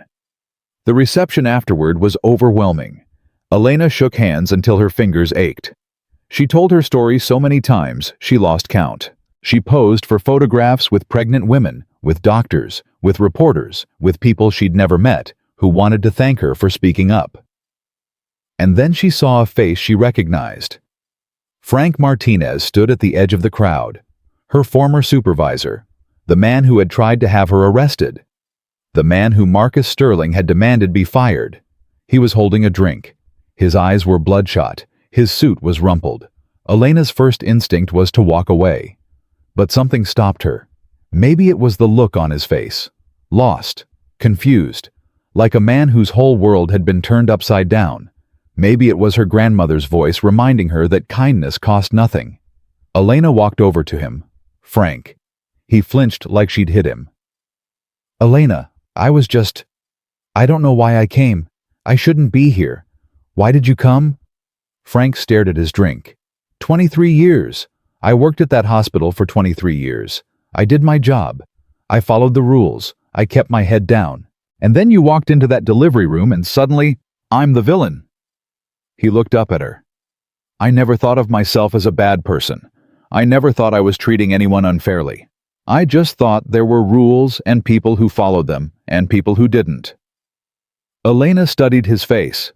The reception afterward was overwhelming. Elena shook hands until her fingers ached. She told her story so many times she lost count. She posed for photographs with pregnant women, with doctors, with reporters, with people she'd never met, who wanted to thank her for speaking up. And then she saw a face she recognized. Frank Martinez stood at the edge of the crowd, her former supervisor, the man who had tried to have her arrested, the man who Marcus Sterling had demanded be fired. He was holding a drink. His eyes were bloodshot. His suit was rumpled. Elena's first instinct was to walk away. But something stopped her. Maybe it was the look on his face. Lost, confused, like a man whose whole world had been turned upside down. Maybe it was her grandmother's voice reminding her that kindness cost nothing. Elena walked over to him. Frank. He flinched like she'd hit him. Elena, I don't know why I came. I shouldn't be here. Why did you come? Frank stared at his drink. 23 years. I worked at that hospital for 23 years. I did my job. I followed the rules. I kept my head down. And then you walked into that delivery room and suddenly, I'm the villain. He looked up at her. I never thought of myself as a bad person. I never thought I was treating anyone unfairly. I just thought there were rules and people who followed them and people who didn't. Elena studied his face.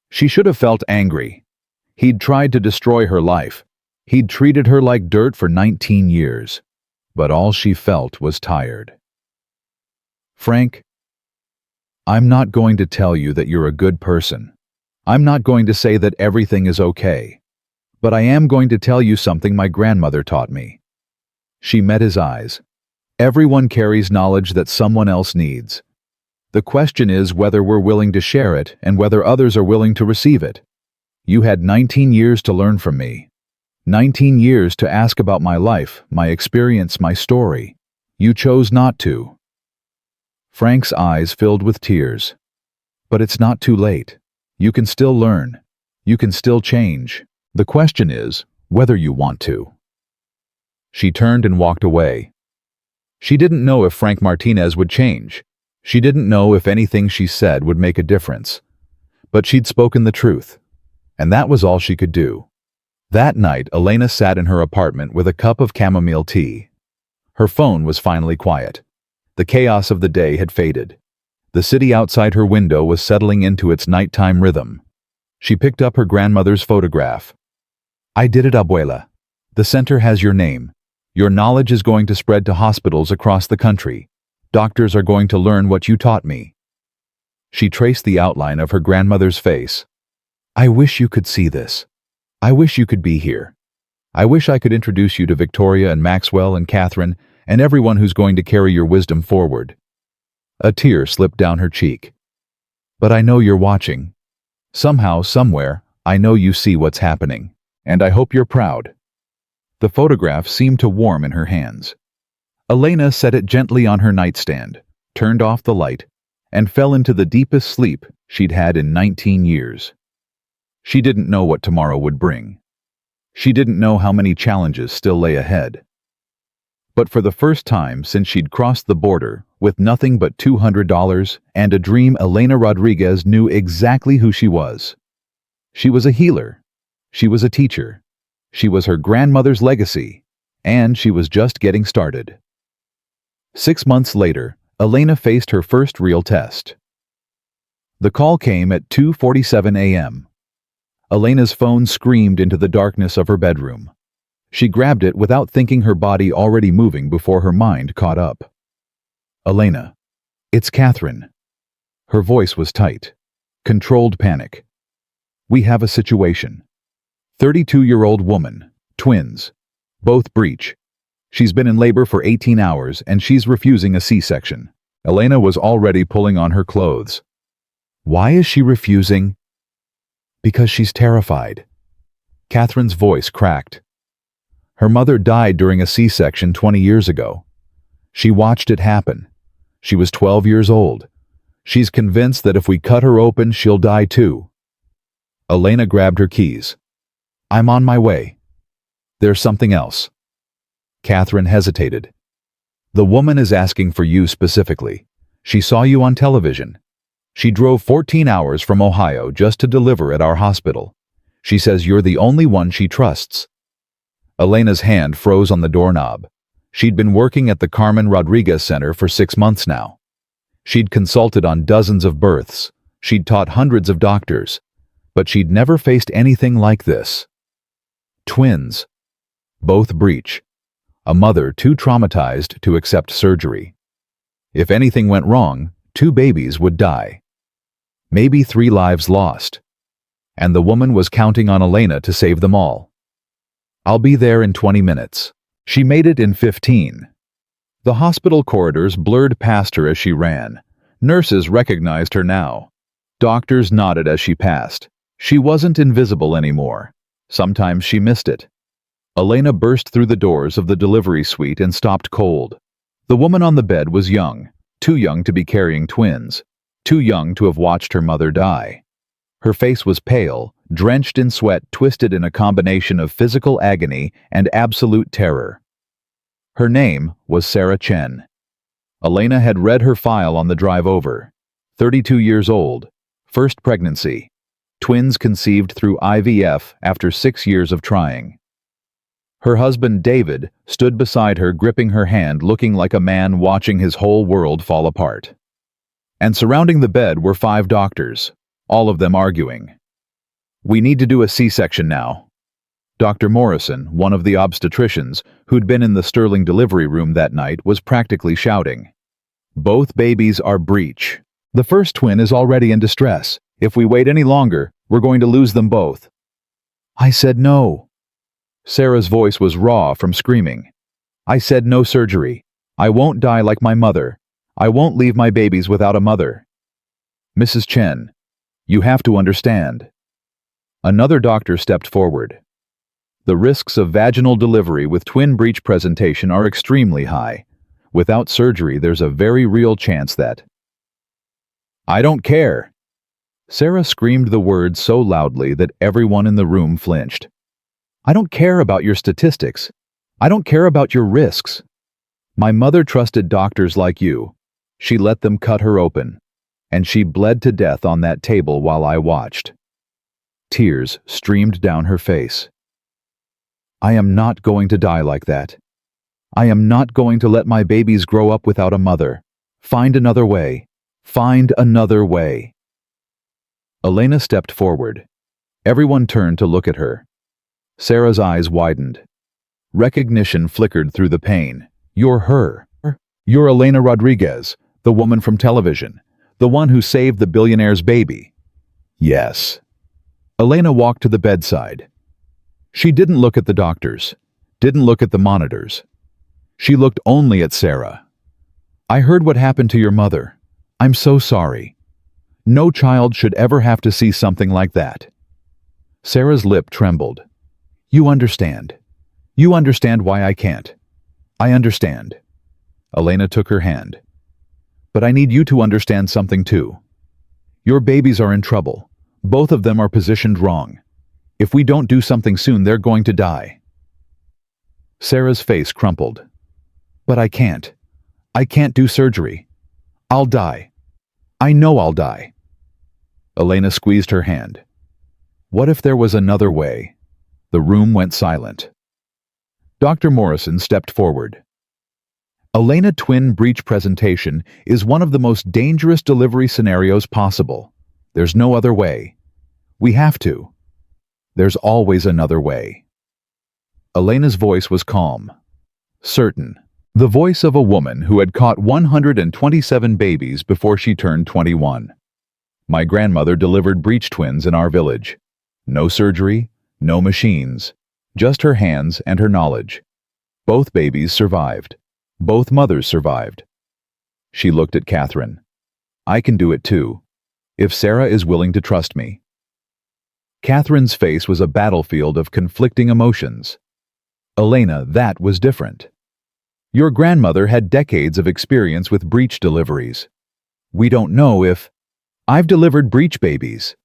She should have felt angry. He'd tried to destroy her life. He'd treated her like dirt for 19 years. But all she felt was tired. Frank, I'm not going to tell you that you're a good person. I'm not going to say that everything is okay. But I am going to tell you something my grandmother taught me. She met his eyes. Everyone carries knowledge that someone else needs. The question is whether we're willing to share it and whether others are willing to receive it. You had 19 years to learn from me. 19 years to ask about my life, my experience, my story. You chose not to. Frank's eyes filled with tears. But it's not too late. You can still learn. You can still change. The question is whether you want to. She turned and walked away. She didn't know if Frank Martinez would change. She didn't know if anything she said would make a difference. But she'd spoken the truth. And that was all she could do. That night, Elena sat in her apartment with a cup of chamomile tea. Her phone was finally quiet. The chaos of the day had faded. The city outside her window was settling into its nighttime rhythm. She picked up her grandmother's photograph. I did it, abuela. The center has your name. Your knowledge is going to spread to hospitals across the country. Doctors are going to learn what you taught me. She traced the outline of her grandmother's face. I wish you could see this. I wish you could be here. I wish I could introduce you to Victoria and Maxwell and Catherine and everyone who's going to carry your wisdom forward. A tear slipped down her cheek. But I know you're watching. Somehow, somewhere, I know you see what's happening. And I hope you're proud. The photograph seemed to warm in her hands. Elena set it gently on her nightstand, turned off the light, and fell into the deepest sleep she'd had in 19 years. She didn't know what tomorrow would bring. She didn't know how many challenges still lay ahead. But for the first time since she'd crossed the border with nothing but $200 and a dream, Elena Rodriguez knew exactly who she was. She was a healer. She was a teacher. She was her grandmother's legacy. And she was just getting started. 6 months later, Elena faced her first real test. The call came at 2:47 a.m. Elena's phone screamed into the darkness of her bedroom. She grabbed it without thinking, her body already moving before her mind caught up. Elena, it's Catherine. Her voice was tight. Controlled panic. We have a situation. 32-year-old woman, twins, both breech. She's been in labor for 18 hours and she's refusing a C-section. Elena was already pulling on her clothes. Why is she refusing? Because she's terrified. Catherine's voice cracked. Her mother died during a C-section 20 years ago. She watched it happen. She was 12 years old. She's convinced that if we cut her open, she'll die too. Elena grabbed her keys. I'm on my way. There's something else. Catherine hesitated. The woman is asking for you specifically. She saw you on television. She drove 14 hours from Ohio just to deliver at our hospital. She says you're the only one she trusts. Elena's hand froze on the doorknob. She'd been working at the Carmen Rodriguez Center for 6 months now. She'd consulted on dozens of births. She'd taught hundreds of doctors. But she'd never faced anything like this. Twins. Both breech. A mother too traumatized to accept surgery. If anything went wrong, 2 babies would die. Maybe 3 lives lost. And the woman was counting on Elena to save them all. I'll be there in 20 minutes. She made it in 15. The hospital corridors blurred past her as she ran. Nurses recognized her now. Doctors nodded as she passed. She wasn't invisible anymore. Sometimes she missed it. Elena burst through the doors of the delivery suite and stopped cold. The woman on the bed was young, too young to be carrying twins, too young to have watched her mother die. Her face was pale, drenched in sweat, twisted in a combination of physical agony and absolute terror. Her name was Sarah Chen. Elena had read her file on the drive over. 32 years old, first pregnancy, twins conceived through IVF after 6 years of trying. Her husband, David, stood beside her, gripping her hand, looking like a man watching his whole world fall apart. And surrounding the bed were 5 doctors, all of them arguing. We need to do a C-section now. Dr. Morrison, one of the obstetricians, who'd been in the Sterling delivery room that night, was practically shouting. Both babies are breech. The first twin is already in distress. If we wait any longer, we're going to lose them both. I said no. Sarah's voice was raw from screaming. I said no surgery. I won't die like my mother. I won't leave my babies without a mother. Mrs. Chen, you have to understand. Another doctor stepped forward. The risks of vaginal delivery with twin breech presentation are extremely high. Without surgery, there's a very real chance that... I don't care. Sarah screamed the words so loudly that everyone in the room flinched. I don't care about your statistics. I don't care about your risks. My mother trusted doctors like you. She let them cut her open, and she bled to death on that table while I watched. Tears streamed down her face. I am not going to die like that. I am not going to let my babies grow up without a mother. Find another way. Find another way. Elena stepped forward. Everyone turned to look at her. Sarah's eyes widened. Recognition flickered through the pain. You're her. You're Elena Rodriguez, the woman from television, the one who saved the billionaire's baby. Yes. Elena walked to the bedside. She didn't look at the doctors, didn't look at the monitors. She looked only at Sarah. I heard what happened to your mother. I'm so sorry. No child should ever have to see something like that. Sarah's lip trembled. You understand. You understand why I can't. I understand. Elena took her hand. But I need you to understand something too. Your babies are in trouble. Both of them are positioned wrong. If we don't do something soon, they're going to die. Sarah's face crumpled. But I can't. I can't do surgery. I'll die. I know I'll die. Elena squeezed her hand. What if there was another way? The room went silent. Dr. Morrison stepped forward. Elena twin breech presentation is one of the most dangerous delivery scenarios possible. There's no other way. We have to. There's always another way. Elena's voice was calm, certain. The voice of a woman who had caught 127 babies before she turned 21. My grandmother delivered breech twins in our village. No surgery, no machines, just her hands and her knowledge. Both babies survived. Both mothers survived. She looked at Catherine. I can do it too, if Sarah is willing to trust me. Catherine's face was a battlefield of conflicting emotions. Elena, that was different. Your grandmother had decades of experience with breech deliveries. We don't know if... I've delivered breech babies.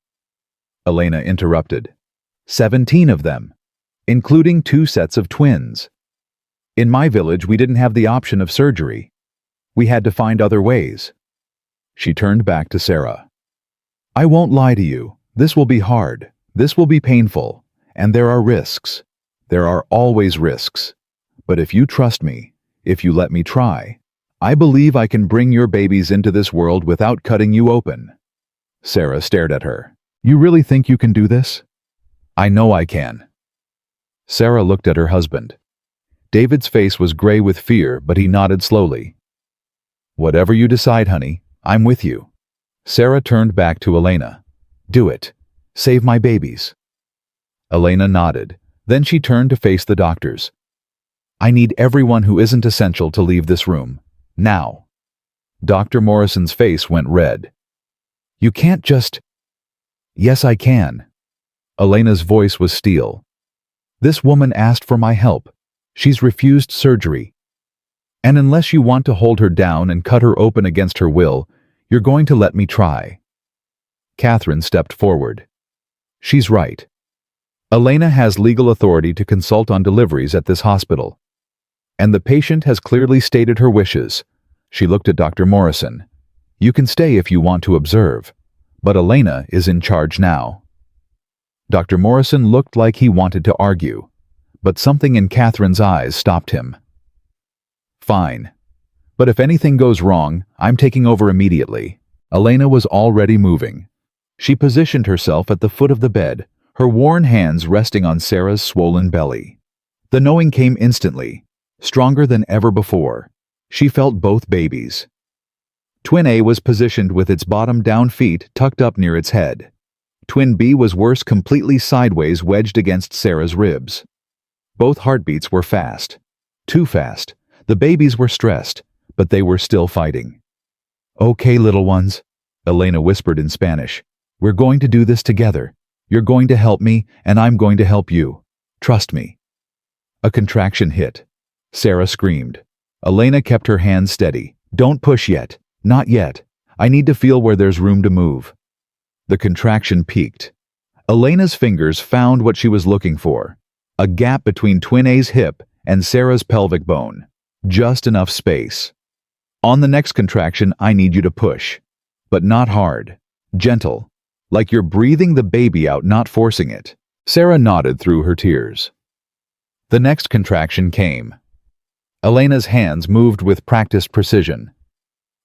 Elena interrupted. 17 of them, including 2 sets of twins. In my village, we didn't have the option of surgery. We had to find other ways. She turned back to Sarah. I won't lie to you. This will be hard. This will be painful. And there are risks. There are always risks. But if you trust me, if you let me try, I believe I can bring your babies into this world without cutting you open. Sarah stared at her. You really think you can do this? I know I can. Sarah looked at her husband. David's face was gray with fear, but he nodded slowly. Whatever you decide, honey, I'm with you. Sarah turned back to Elena. Do it. Save my babies. Elena nodded. Then she turned to face the doctors. I need everyone who isn't essential to leave this room. Now. Dr. Morrison's face went red. You can't just... Yes, I can. Elena's voice was steel. This woman asked for my help. She's refused surgery. And unless you want to hold her down and cut her open against her will, you're going to let me try. Catherine stepped forward. She's right. Elena has legal authority to consult on deliveries at this hospital. And the patient has clearly stated her wishes. She looked at Dr. Morrison. You can stay if you want to observe, but Elena is in charge now. Dr. Morrison looked like he wanted to argue, but something in Catherine's eyes stopped him. Fine. But if anything goes wrong, I'm taking over immediately. Elena was already moving. She positioned herself at the foot of the bed, her worn hands resting on Sarah's swollen belly. The knowing came instantly, stronger than ever before. She felt both babies. Twin A was positioned with its bottom-down feet tucked up near its head. Twin B was worse, completely sideways, wedged against Sarah's ribs. Both heartbeats were fast. Too fast. The babies were stressed, but they were still fighting. Okay, little ones, Elena whispered in Spanish. We're going to do this together. You're going to help me, and I'm going to help you. Trust me. A contraction hit. Sarah screamed. Elena kept her hands steady. Don't push yet. Not yet. I need to feel where there's room to move. The contraction peaked. Elena's fingers found what she was looking for. A gap between Twin A's hip and Sarah's pelvic bone. Just enough space. On the next contraction, I need you to push. But not hard. Gentle. Like you're breathing the baby out, not forcing it. Sarah nodded through her tears. The next contraction came. Elena's hands moved with practiced precision.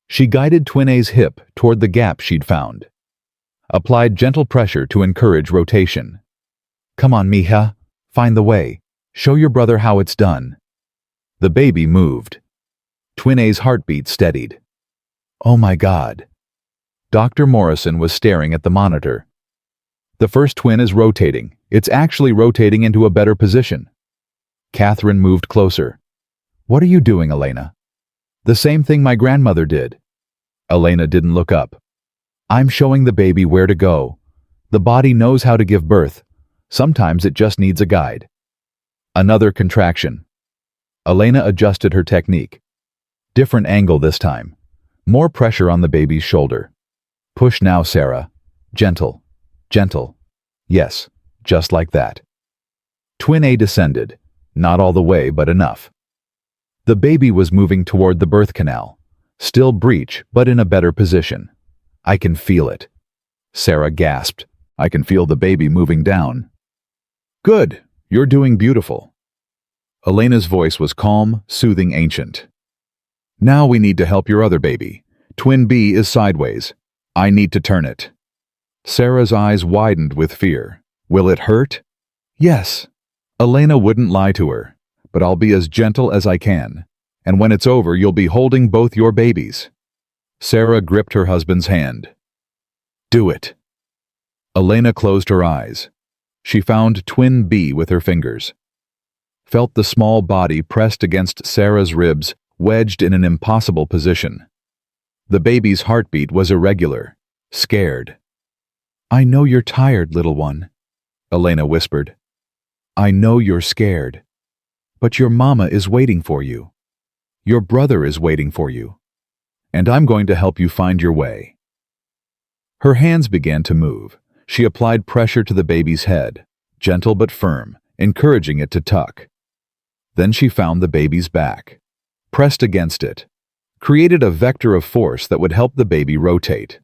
She guided Twin A's hip toward the gap she'd found. Applied gentle pressure to encourage rotation. Come on, mija. Find the way. Show your brother how it's done. The baby moved. Twin A's heartbeat steadied. Oh my God. Dr. Morrison was staring at the monitor. The first twin is rotating. It's actually rotating into a better position. Catherine moved closer. What are you doing, Elena? The same thing my grandmother did. Elena didn't look up. I'm showing the baby where to go. The body knows how to give birth. Sometimes it just needs a guide. Another contraction. Elena adjusted her technique. Different angle this time. More pressure on the baby's shoulder. Push now, Sarah. Gentle. Gentle. Yes, just like that. Twin A descended. Not all the way, but enough. The baby was moving toward the birth canal. Still breech, but in a better position. I can feel it. Sarah gasped. I can feel the baby moving down. Good. You're doing beautiful. Elena's voice was calm, soothing, ancient. Now we need to help your other baby. Twin B is sideways. I need to turn it. Sarah's eyes widened with fear. Will it hurt? Yes. Elena wouldn't lie to her, but I'll be as gentle as I can. And when it's over, you'll be holding both your babies. Sarah gripped her husband's hand. Do it. Elena closed her eyes. She found Twin B with her fingers. Felt the small body pressed against Sarah's ribs, wedged in an impossible position. The baby's heartbeat was irregular, scared. I know you're tired, little one, Elena whispered. I know you're scared. But your mama is waiting for you. Your brother is waiting for you. And I'm going to help you find your way. Her hands began to move. She applied pressure to the baby's head, gentle but firm, encouraging it to tuck. Then she found the baby's back, pressed against it, created a vector of force that would help the baby rotate.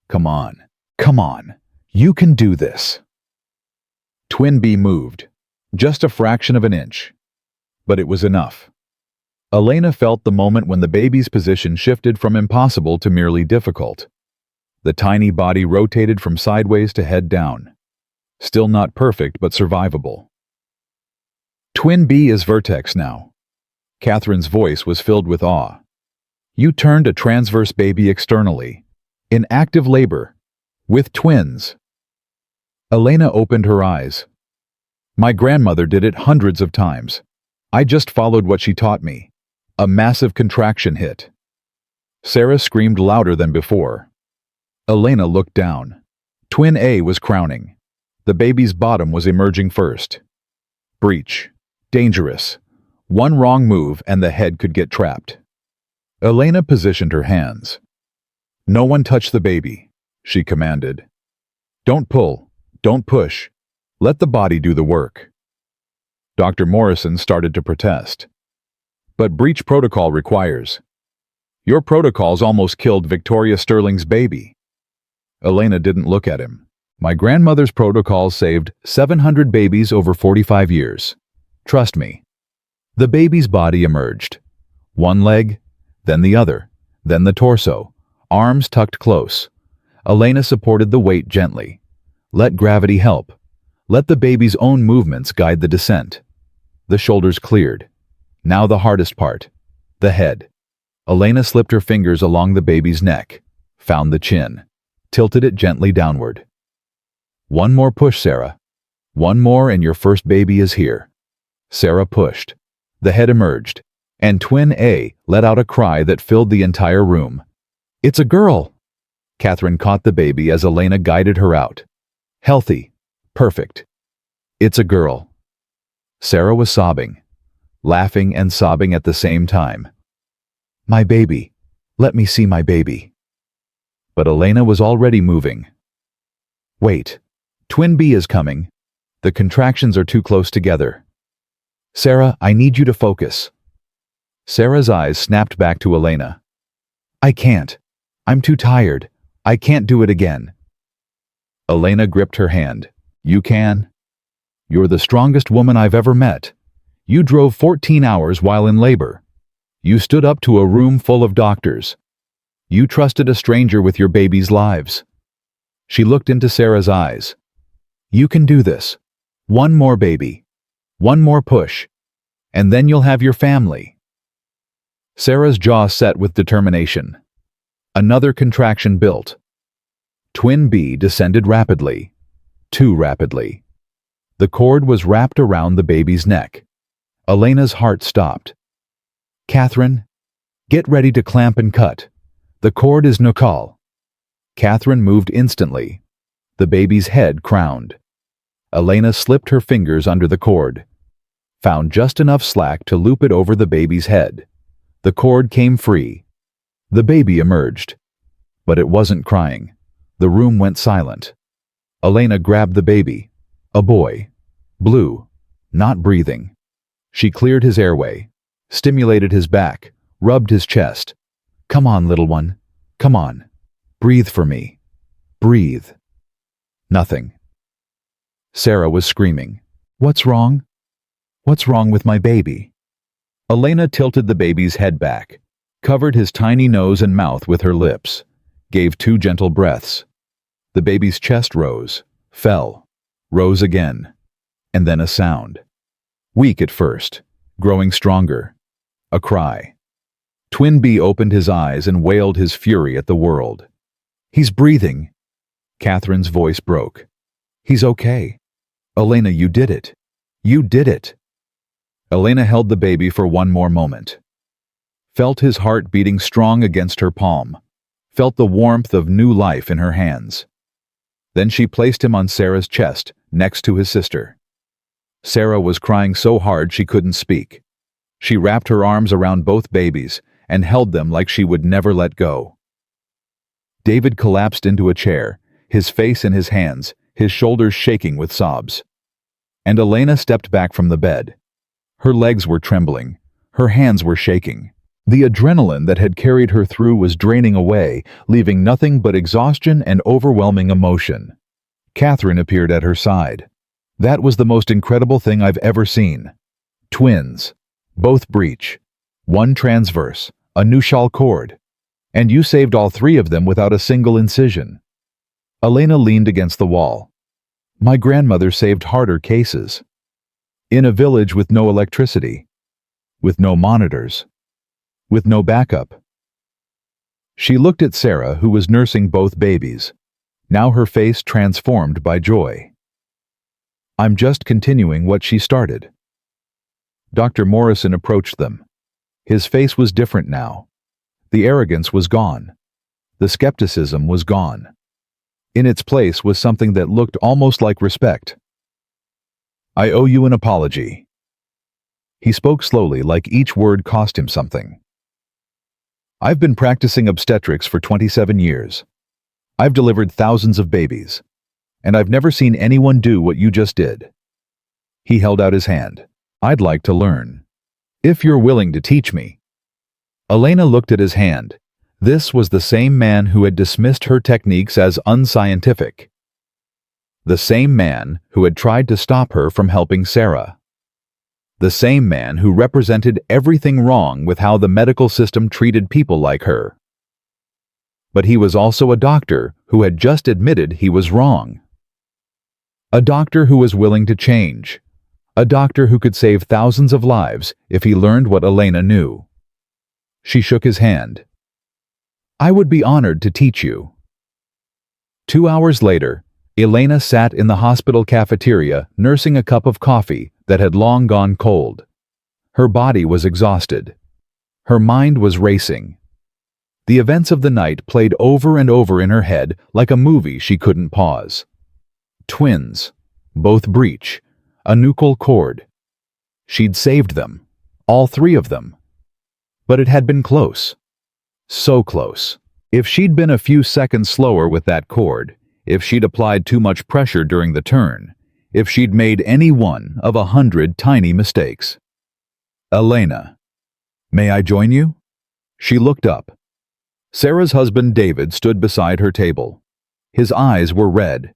Come on, come on, you can do this. Twin B moved, just a fraction of an inch. But it was enough. Elena felt the moment when the baby's position shifted from impossible to merely difficult. The tiny body rotated from sideways to head down. Still not perfect, but survivable. Twin B is vertex now. Catherine's voice was filled with awe. You turned a transverse baby externally, in active labor, with twins. Elena opened her eyes. My grandmother did it hundreds of times. I just followed what she taught me. A massive contraction hit. Sarah screamed louder than before. Elena looked down. Twin A was crowning. The baby's bottom was emerging first. Breach. Dangerous. One wrong move and the head could get trapped. Elena positioned her hands. No one touch the baby, she commanded. Don't pull. Don't push. Let the body do the work. Dr. Morrison started to protest. But breach protocol requires. Your protocols almost killed Victoria Sterling's baby. Elena didn't look at him. My grandmother's protocol saved 700 babies over 45 years. Trust me. The baby's body emerged. One leg, then the other, then the torso, arms tucked close. Elena supported the weight gently. Let gravity help. Let the baby's own movements guide the descent. The shoulders cleared. Now the hardest part, the head. Elena slipped her fingers along the baby's neck, found the chin, tilted it gently downward. One more push, Sarah. One more and your first baby is here. Sarah pushed. The head emerged, and Twin A let out a cry that filled the entire room. It's a girl! Catherine caught the baby as Elena guided her out. Healthy. Perfect. It's a girl. Sarah was sobbing, laughing and sobbing at the same time. My baby. Let me see my baby. But Elena was already moving. Wait. Twin B is coming. The contractions are too close together. Sarah, I need you to focus. Sarah's eyes snapped back to Elena. I can't. I'm too tired. I can't do it again. Elena gripped her hand. You can. You're the strongest woman I've ever met. You drove 14 hours while in labor. You stood up to a room full of doctors. You trusted a stranger with your baby's lives. She looked into Sarah's eyes. You can do this. One more baby. One more push. And then you'll have your family. Sarah's jaw set with determination. Another contraction built. Twin B descended rapidly. Too rapidly. The cord was wrapped around the baby's neck. Elena's heart stopped. Catherine, get ready to clamp and cut. The cord is no call. Catherine moved instantly. The baby's head crowned. Elena slipped her fingers under the cord, found just enough slack to loop it over the baby's head. The cord came free. The baby emerged. But it wasn't crying. The room went silent. Elena grabbed the baby. A boy. Blue. Not breathing. She cleared his airway, stimulated his back, rubbed his chest. Come on, little one. Come on. Breathe for me. Breathe. Nothing. Sarah was screaming. What's wrong? What's wrong with my baby? Elena tilted the baby's head back, covered his tiny nose and mouth with her lips, gave 2 gentle breaths. The baby's chest rose, fell, rose again, and then a sound. Weak at first, growing stronger. A cry. Twin B opened his eyes and wailed his fury at the world. He's breathing. Catherine's voice broke. He's okay. Elena, you did it. You did it. Elena held the baby for one more moment. Felt his heart beating strong against her palm. Felt the warmth of new life in her hands. Then she placed him on Sarah's chest, next to his sister. Sarah was crying so hard she couldn't speak. She wrapped her arms around both babies and held them like she would never let go. David collapsed into a chair, his face in his hands, his shoulders shaking with sobs. And Elena stepped back from the bed. Her legs were trembling. Her hands were shaking. The adrenaline that had carried her through was draining away, leaving nothing but exhaustion and overwhelming emotion. Catherine appeared at her side. That was the most incredible thing I've ever seen. Twins. Both breech. One transverse. A nuchal cord. And you saved all three of them without a single incision. Elena leaned against the wall. My grandmother saved harder cases. In a village with no electricity. With no monitors. With no backup. She looked at Sarah, who was nursing both babies, now her face transformed by joy. I'm just continuing what she started. Dr. Morrison approached them. His face was different now. The arrogance was gone. The skepticism was gone. In its place was something that looked almost like respect. I owe you an apology. He spoke slowly, like each word cost him something. I've been practicing obstetrics for 27 years. I've delivered thousands of babies, and I've never seen anyone do what you just did. He held out his hand. I'd like to learn. If you're willing to teach me. Elena looked at his hand. This was the same man who had dismissed her techniques as unscientific. The same man who had tried to stop her from helping Sarah. The same man who represented everything wrong with how the medical system treated people like her. But he was also a doctor who had just admitted he was wrong. A doctor who was willing to change. A doctor who could save thousands of lives if he learned what Elena knew. She shook his hand. I would be honored to teach you. 2 hours later, Elena sat in the hospital cafeteria nursing a cup of coffee that had long gone cold. Her body was exhausted. Her mind was racing. The events of the night played over and over in her head like a movie she couldn't pause. Twins, both breech, a nuchal cord. She'd saved them, all three of them. But it had been close. So close. If she'd been a few seconds slower with that cord, if she'd applied too much pressure during the turn, if she'd made any one of 100 tiny mistakes. Elena, may I join you? She looked up. Sarah's husband David stood beside her table. His eyes were red.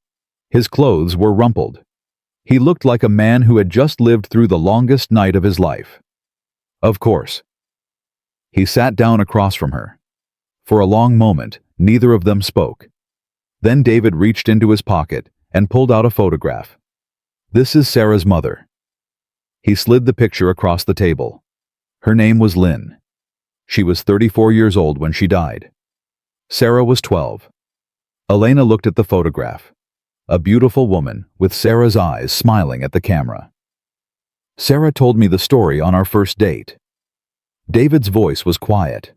His clothes were rumpled. He looked like a man who had just lived through the longest night of his life. Of course. He sat down across from her. For a long moment, neither of them spoke. Then David reached into his pocket and pulled out a photograph. This is Sarah's mother. He slid the picture across the table. Her name was Lynn. She was 34 years old when she died. Sarah was 12. Elena looked at the photograph. A beautiful woman with Sarah's eyes smiling at the camera. Sarah told me the story on our first date. David's voice was quiet.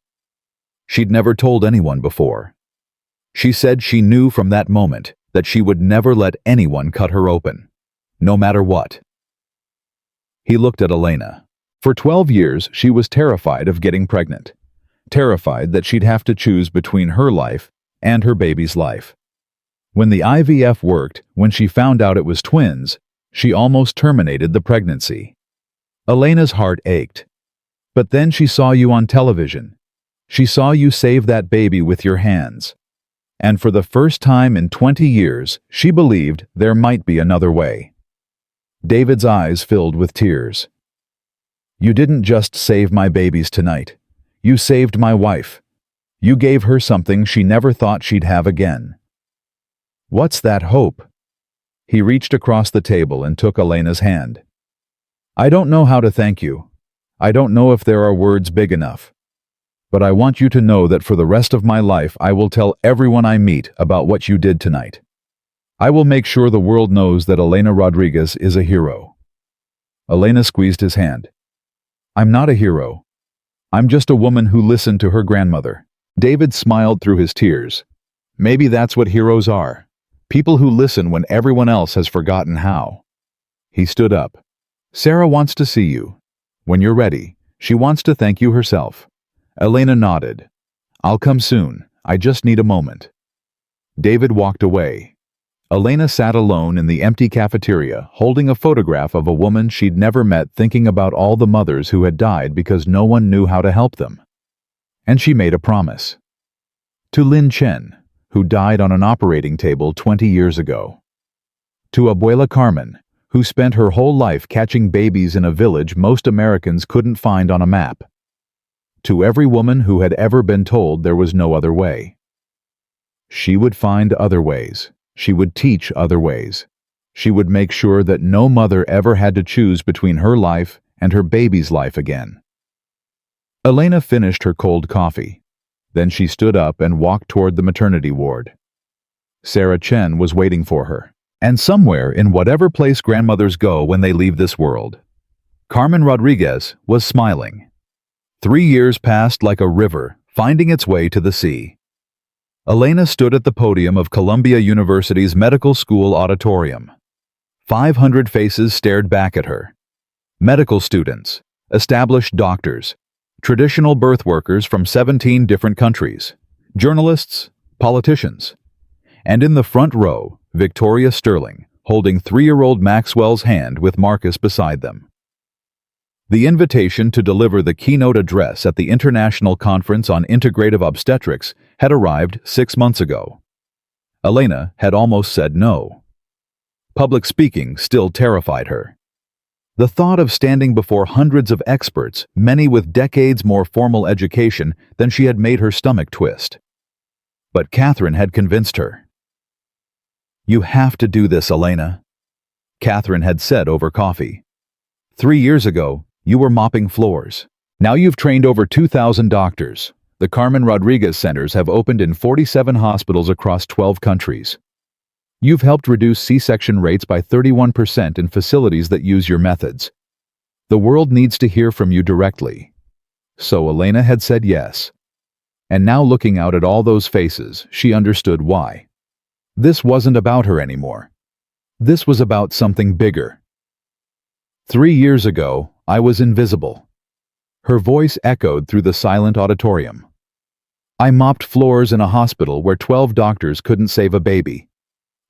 She'd never told anyone before. She said she knew from that moment that she would never let anyone cut her open, no matter what. He looked at Elena. For 12 years, she was terrified of getting pregnant, terrified that she'd have to choose between her life and her baby's life. When the IVF worked, when she found out it was twins, she almost terminated the pregnancy. Elena's heart ached. But then she saw you on television. She saw you save that baby with your hands. And for the first time in 20 years, she believed there might be another way. David's eyes filled with tears. You didn't just save my babies tonight. You saved my wife. You gave her something she never thought she'd have again. What's that hope? He reached across the table and took Elena's hand. I don't know how to thank you. I don't know if there are words big enough. But I want you to know that for the rest of my life I will tell everyone I meet about what you did tonight. I will make sure the world knows that Elena Rodriguez is a hero. Elena squeezed his hand. I'm not a hero. I'm just a woman who listened to her grandmother. David smiled through his tears. Maybe that's what heroes are. People who listen when everyone else has forgotten how. He stood up. Sarah wants to see you. When you're ready, she wants to thank you herself. Elena nodded. I'll come soon. I just need a moment. David walked away. Elena sat alone in the empty cafeteria, holding a photograph of a woman she'd never met, thinking about all the mothers who had died because no one knew how to help them. And she made a promise. To Lin Chen, who died on an operating table 20 years ago. To Abuela Carmen, who spent her whole life catching babies in a village most Americans couldn't find on a map. To every woman who had ever been told there was no other way. She would find other ways. She would teach other ways. She would make sure that no mother ever had to choose between her life and her baby's life again. Elena finished her cold coffee. Then she stood up and walked toward the maternity ward. Sarah Chen was waiting for her. And somewhere in whatever place grandmothers go when they leave this world, Carmen Rodriguez was smiling. 3 years passed like a river, finding its way to the sea. Elena stood at the podium of Columbia University's medical school auditorium. 500 faces stared back at her. Medical students, established doctors, traditional birth workers from 17 different countries, journalists, politicians. And in the front row, Victoria Sterling, holding 3-year-old Maxwell's hand with Marcus beside them. The invitation to deliver the keynote address at the International Conference on Integrative Obstetrics had arrived 6 months ago. Elena had almost said no. Public speaking still terrified her. The thought of standing before hundreds of experts, many with decades more formal education than she had, made her stomach twist. But Catherine had convinced her. "You have to do this, Elena," Catherine had said over coffee. 3 years ago, you were mopping floors. Now you've trained over 2,000 doctors. The Carmen Rodriguez Centers have opened in 47 hospitals across 12 countries. You've helped reduce C-section rates by 31% in facilities that use your methods. The world needs to hear from you directly. So Elena had said yes. And now, looking out at all those faces, she understood why. This wasn't about her anymore. This was about something bigger. 3 years ago, I was invisible. Her voice echoed through the silent auditorium. I mopped floors in a hospital where 12 doctors couldn't save a baby.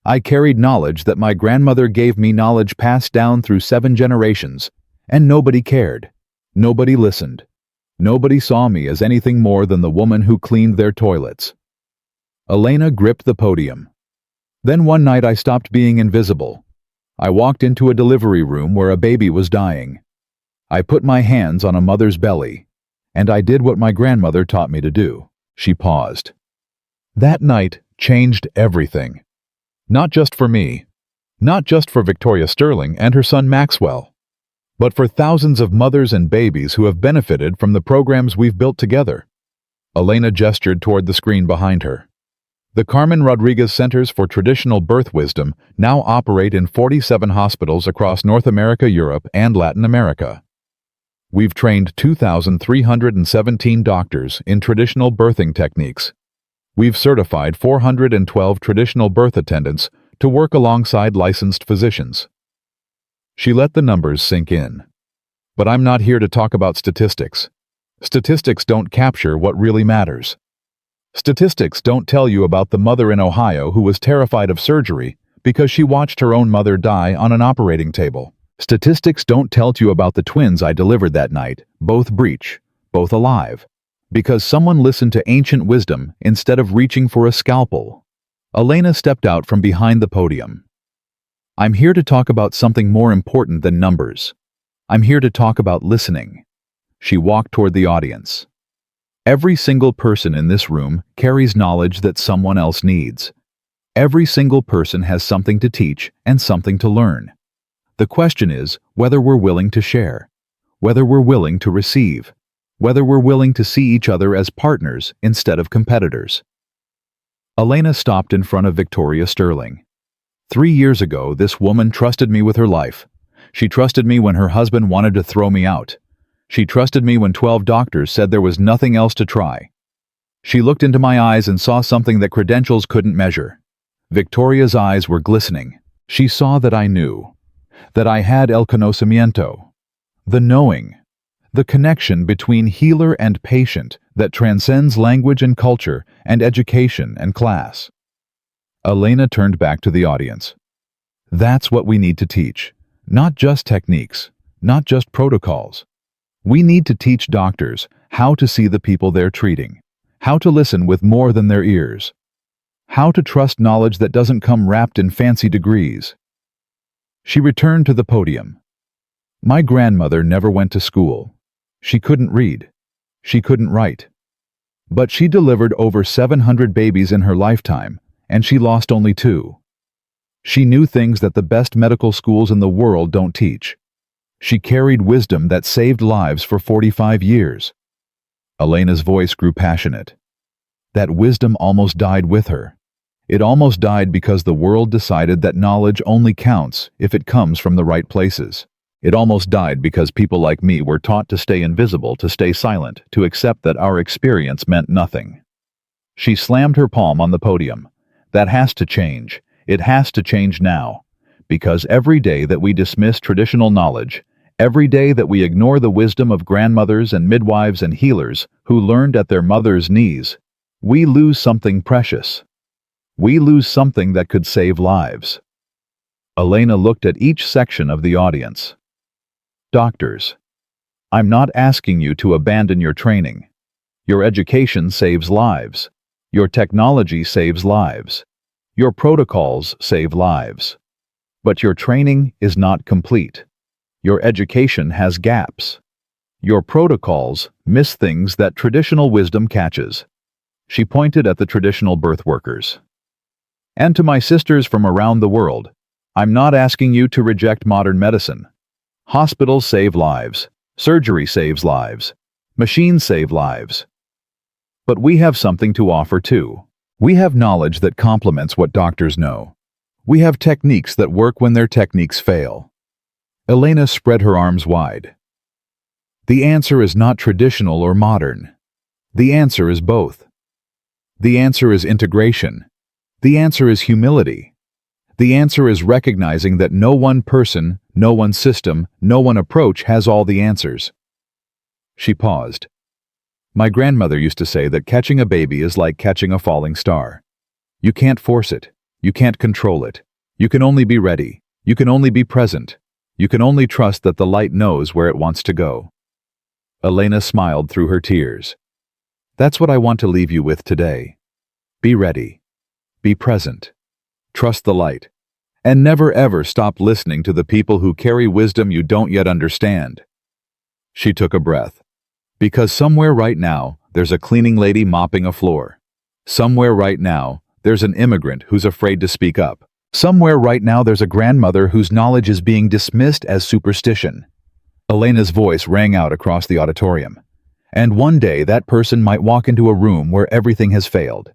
I carried knowledge that my grandmother gave me, knowledge passed down through 7 generations, and nobody cared. Nobody listened. Nobody saw me as anything more than the woman who cleaned their toilets. Elena gripped the podium. Then one night I stopped being invisible. I walked into a delivery room where a baby was dying. I put my hands on a mother's belly, and I did what my grandmother taught me to do. She paused. That night changed everything. Not just for me, not just for Victoria Sterling and her son Maxwell, but for thousands of mothers and babies who have benefited from the programs we've built together. Elena gestured toward the screen behind her. The Carmen Rodriguez Centers for Traditional Birth Wisdom now operate in 47 hospitals across North America, Europe, and Latin America. We've trained 2,317 doctors in traditional birthing techniques. We've certified 412 traditional birth attendants to work alongside licensed physicians. She let the numbers sink in. But I'm not here to talk about statistics. Statistics don't capture what really matters. Statistics don't tell you about the mother in Ohio who was terrified of surgery because she watched her own mother die on an operating table. Statistics don't tell you about the twins I delivered that night, both breech, both alive, because someone listened to ancient wisdom instead of reaching for a scalpel. Elena stepped out from behind the podium. I'm here to talk about something more important than numbers. I'm here to talk about listening. She walked toward the audience. Every single person in this room carries knowledge that someone else needs. Every single person has something to teach and something to learn. The question is whether we're willing to share, whether we're willing to receive, whether we're willing to see each other as partners instead of competitors. Elena stopped in front of Victoria Sterling. 3 years ago, this woman trusted me with her life. She trusted me when her husband wanted to throw me out. She trusted me when 12 doctors said there was nothing else to try. She looked into my eyes and saw something that credentials couldn't measure. Victoria's eyes were glistening. She saw that I knew, that I had el conocimiento, the knowing, the connection between healer and patient that transcends language and culture and education and class. Elena turned back to the audience. That's what we need to teach. Not just techniques, not just protocols. We need to teach doctors how to see the people they're treating, how to listen with more than their ears, how to trust knowledge that doesn't come wrapped in fancy degrees. She returned to the podium. My grandmother never went to school. She couldn't read. She couldn't write. But she delivered over 700 babies in her lifetime, and she lost only 2. She knew things that the best medical schools in the world don't teach. She carried wisdom that saved lives for 45 years. Elena's voice grew passionate. That wisdom almost died with her. It almost died because the world decided that knowledge only counts if it comes from the right places. It almost died because people like me were taught to stay invisible, to stay silent, to accept that our experience meant nothing. She slammed her palm on the podium. That has to change. It has to change now. Because every day that we dismiss traditional knowledge, every day that we ignore the wisdom of grandmothers and midwives and healers who learned at their mothers' knees, we lose something precious. We lose something that could save lives. Elena looked at each section of the audience. Doctors, I'm not asking you to abandon your training. Your education saves lives. Your technology saves lives. Your protocols save lives. But your training is not complete. Your education has gaps. Your protocols miss things that traditional wisdom catches. She pointed at the traditional birth workers. And to my sisters from around the world, I'm not asking you to reject modern medicine. Hospitals save lives. Surgery saves lives. Machines save lives. But we have something to offer too. We have knowledge that complements what doctors know. We have techniques that work when their techniques fail. Elena spread her arms wide. The answer is not traditional or modern. The answer is both. The answer is integration. The answer is humility. The answer is recognizing that no one person, no one system, no one approach has all the answers. She paused. My grandmother used to say that catching a baby is like catching a falling star. You can't force it. You can't control it. You can only be ready. You can only be present. You can only trust that the light knows where it wants to go. Elena smiled through her tears. That's what I want to leave you with today. Be ready. Be present. Trust the light. And never ever stop listening to the people who carry wisdom you don't yet understand. She took a breath. Because somewhere right now, there's a cleaning lady mopping a floor. Somewhere right now, there's an immigrant who's afraid to speak up. Somewhere right now, there's a grandmother whose knowledge is being dismissed as superstition. Elena's voice rang out across the auditorium. And one day, that person might walk into a room where everything has failed.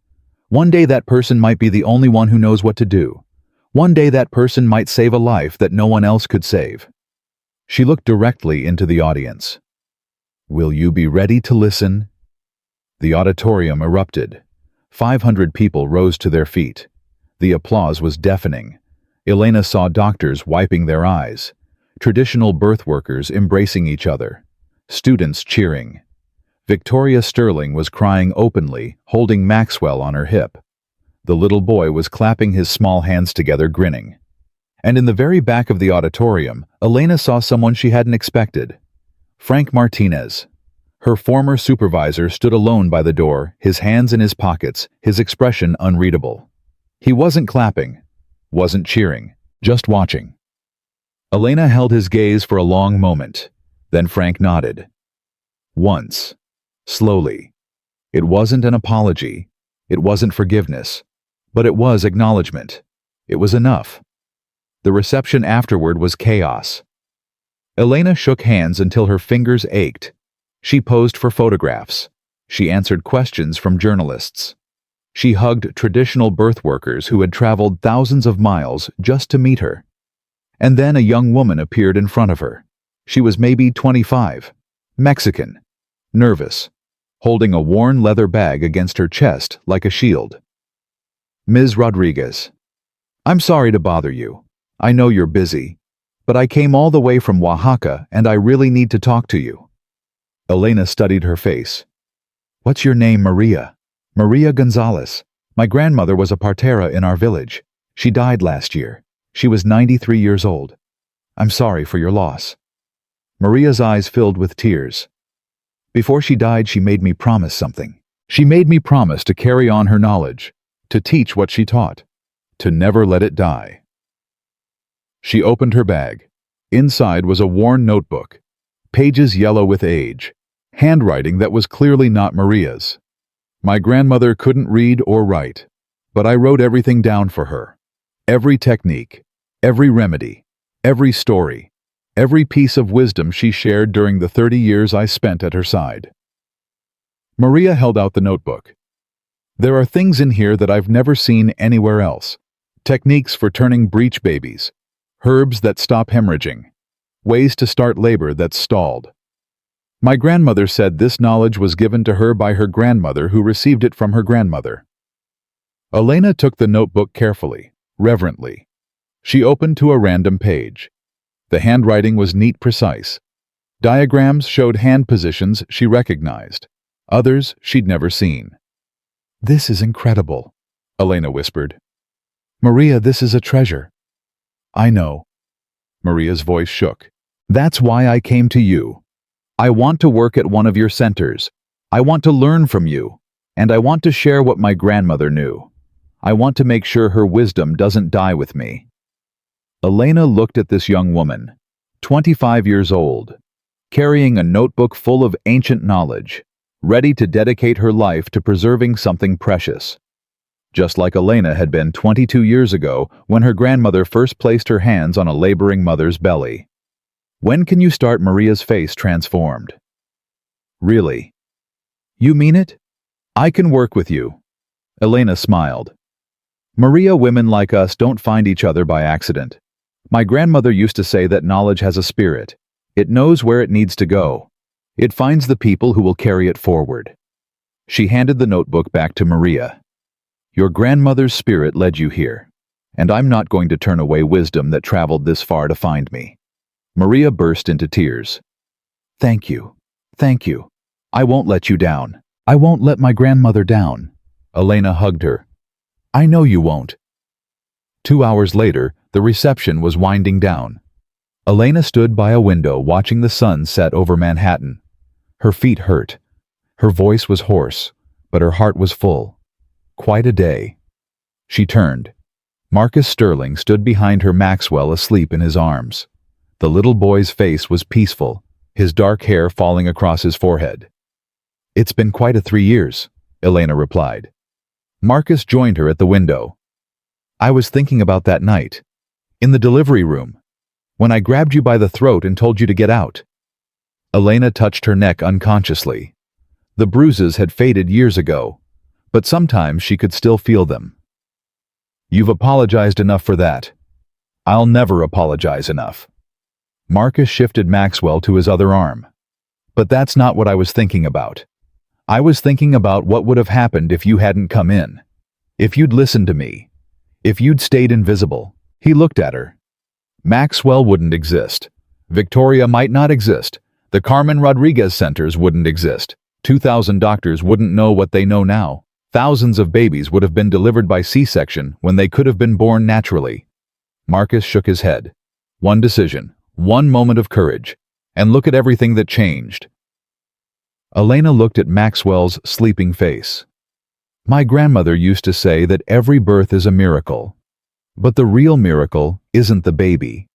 One day, that person might be the only one who knows what to do. One day, that person might save a life that no one else could save. She looked directly into the audience. Will you be ready to listen? The auditorium erupted. 500 people rose to their feet. The applause was deafening. Elena saw doctors wiping their eyes, traditional birth workers embracing each other, students cheering. Victoria Sterling was crying openly, holding Maxwell on her hip. The little boy was clapping his small hands together, grinning. And in the very back of the auditorium, Elena saw someone she hadn't expected. Frank Martinez. Her former supervisor stood alone by the door, his hands in his pockets, his expression unreadable. He wasn't clapping, wasn't cheering, just watching. Elena held his gaze for a long moment. Then Frank nodded. Once. Slowly. It wasn't an apology. It wasn't forgiveness. But it was acknowledgement. It was enough. The reception afterward was chaos. Elena shook hands until her fingers ached. She posed for photographs. She answered questions from journalists. She hugged traditional birth workers who had traveled thousands of miles just to meet her. And then a young woman appeared in front of her. She was maybe 25, Mexican, nervous, holding a worn leather bag against her chest like a shield. Ms. Rodriguez, I'm sorry to bother you. I know you're busy, but I came all the way from Oaxaca and I really need to talk to you. Elena studied her face. What's your name, Maria? Maria Gonzalez. My grandmother was a partera in our village. She died last year. She was 93 years old. I'm sorry for your loss." Maria's eyes filled with tears. Before she died, she made me promise something. She made me promise to carry on her knowledge, to teach what she taught, to never let it die. She opened her bag. Inside was a worn notebook, pages yellow with age, handwriting that was clearly not Maria's. My grandmother couldn't read or write, but I wrote everything down for her. Every technique, every remedy, every story, every piece of wisdom she shared during the 30 years I spent at her side. Maria held out the notebook. There are things in here that I've never seen anywhere else. Techniques for turning breech babies, herbs that stop hemorrhaging, ways to start labor that's stalled. My grandmother said this knowledge was given to her by her grandmother, who received it from her grandmother. Elena took the notebook carefully, reverently. She opened to a random page. The handwriting was neat, precise. Diagrams showed hand positions she recognized. Others she'd never seen. "This is incredible," Elena whispered. "Maria, this is a treasure." "I know." Maria's voice shook. "That's why I came to you. I want to work at one of your centers. I want to learn from you, and I want to share what my grandmother knew. I want to make sure her wisdom doesn't die with me." Elena looked at this young woman, 25 years old, carrying a notebook full of ancient knowledge, ready to dedicate her life to preserving something precious. Just like Elena had been 22 years ago when her grandmother first placed her hands on a laboring mother's belly. "When can you start?" Maria's face transformed. "Really? You mean it? I can work with you." Elena smiled. "Maria, women like us don't find each other by accident. My grandmother used to say that knowledge has a spirit. It knows where it needs to go. It finds the people who will carry it forward." She handed the notebook back to Maria. "Your grandmother's spirit led you here, and I'm not going to turn away wisdom that traveled this far to find me." Maria burst into tears. "Thank you. Thank you. I won't let you down. I won't let my grandmother down." Elena hugged her. "I know you won't." 2 hours later, the reception was winding down. Elena stood by a window watching the sun set over Manhattan. Her feet hurt. Her voice was hoarse, but her heart was full. Quite a day. She turned. Marcus Sterling stood behind her, Maxwell asleep in his arms. The little boy's face was peaceful, his dark hair falling across his forehead. "It's been quite a 3 years," Elena replied. Marcus joined her at the window. "I was thinking about that night, in the delivery room, when I grabbed you by the throat and told you to get out." Elena touched her neck unconsciously. The bruises had faded years ago, but sometimes she could still feel them. "You've apologized enough for that. I'll never apologize enough." Marcus shifted Maxwell to his other arm. "But that's not what I was thinking about. I was thinking about what would have happened if you hadn't come in. If you'd listened to me. If you'd stayed invisible." He looked at her. "Maxwell wouldn't exist. Victoria might not exist. The Carmen Rodriguez centers wouldn't exist. 2,000 doctors wouldn't know what they know now. Thousands of babies would have been delivered by C-section when they could have been born naturally." Marcus shook his head. "One decision, one moment of courage, and look at everything that changed." Elena looked at Maxwell's sleeping face. "My grandmother used to say that every birth is a miracle. But the real miracle isn't the baby.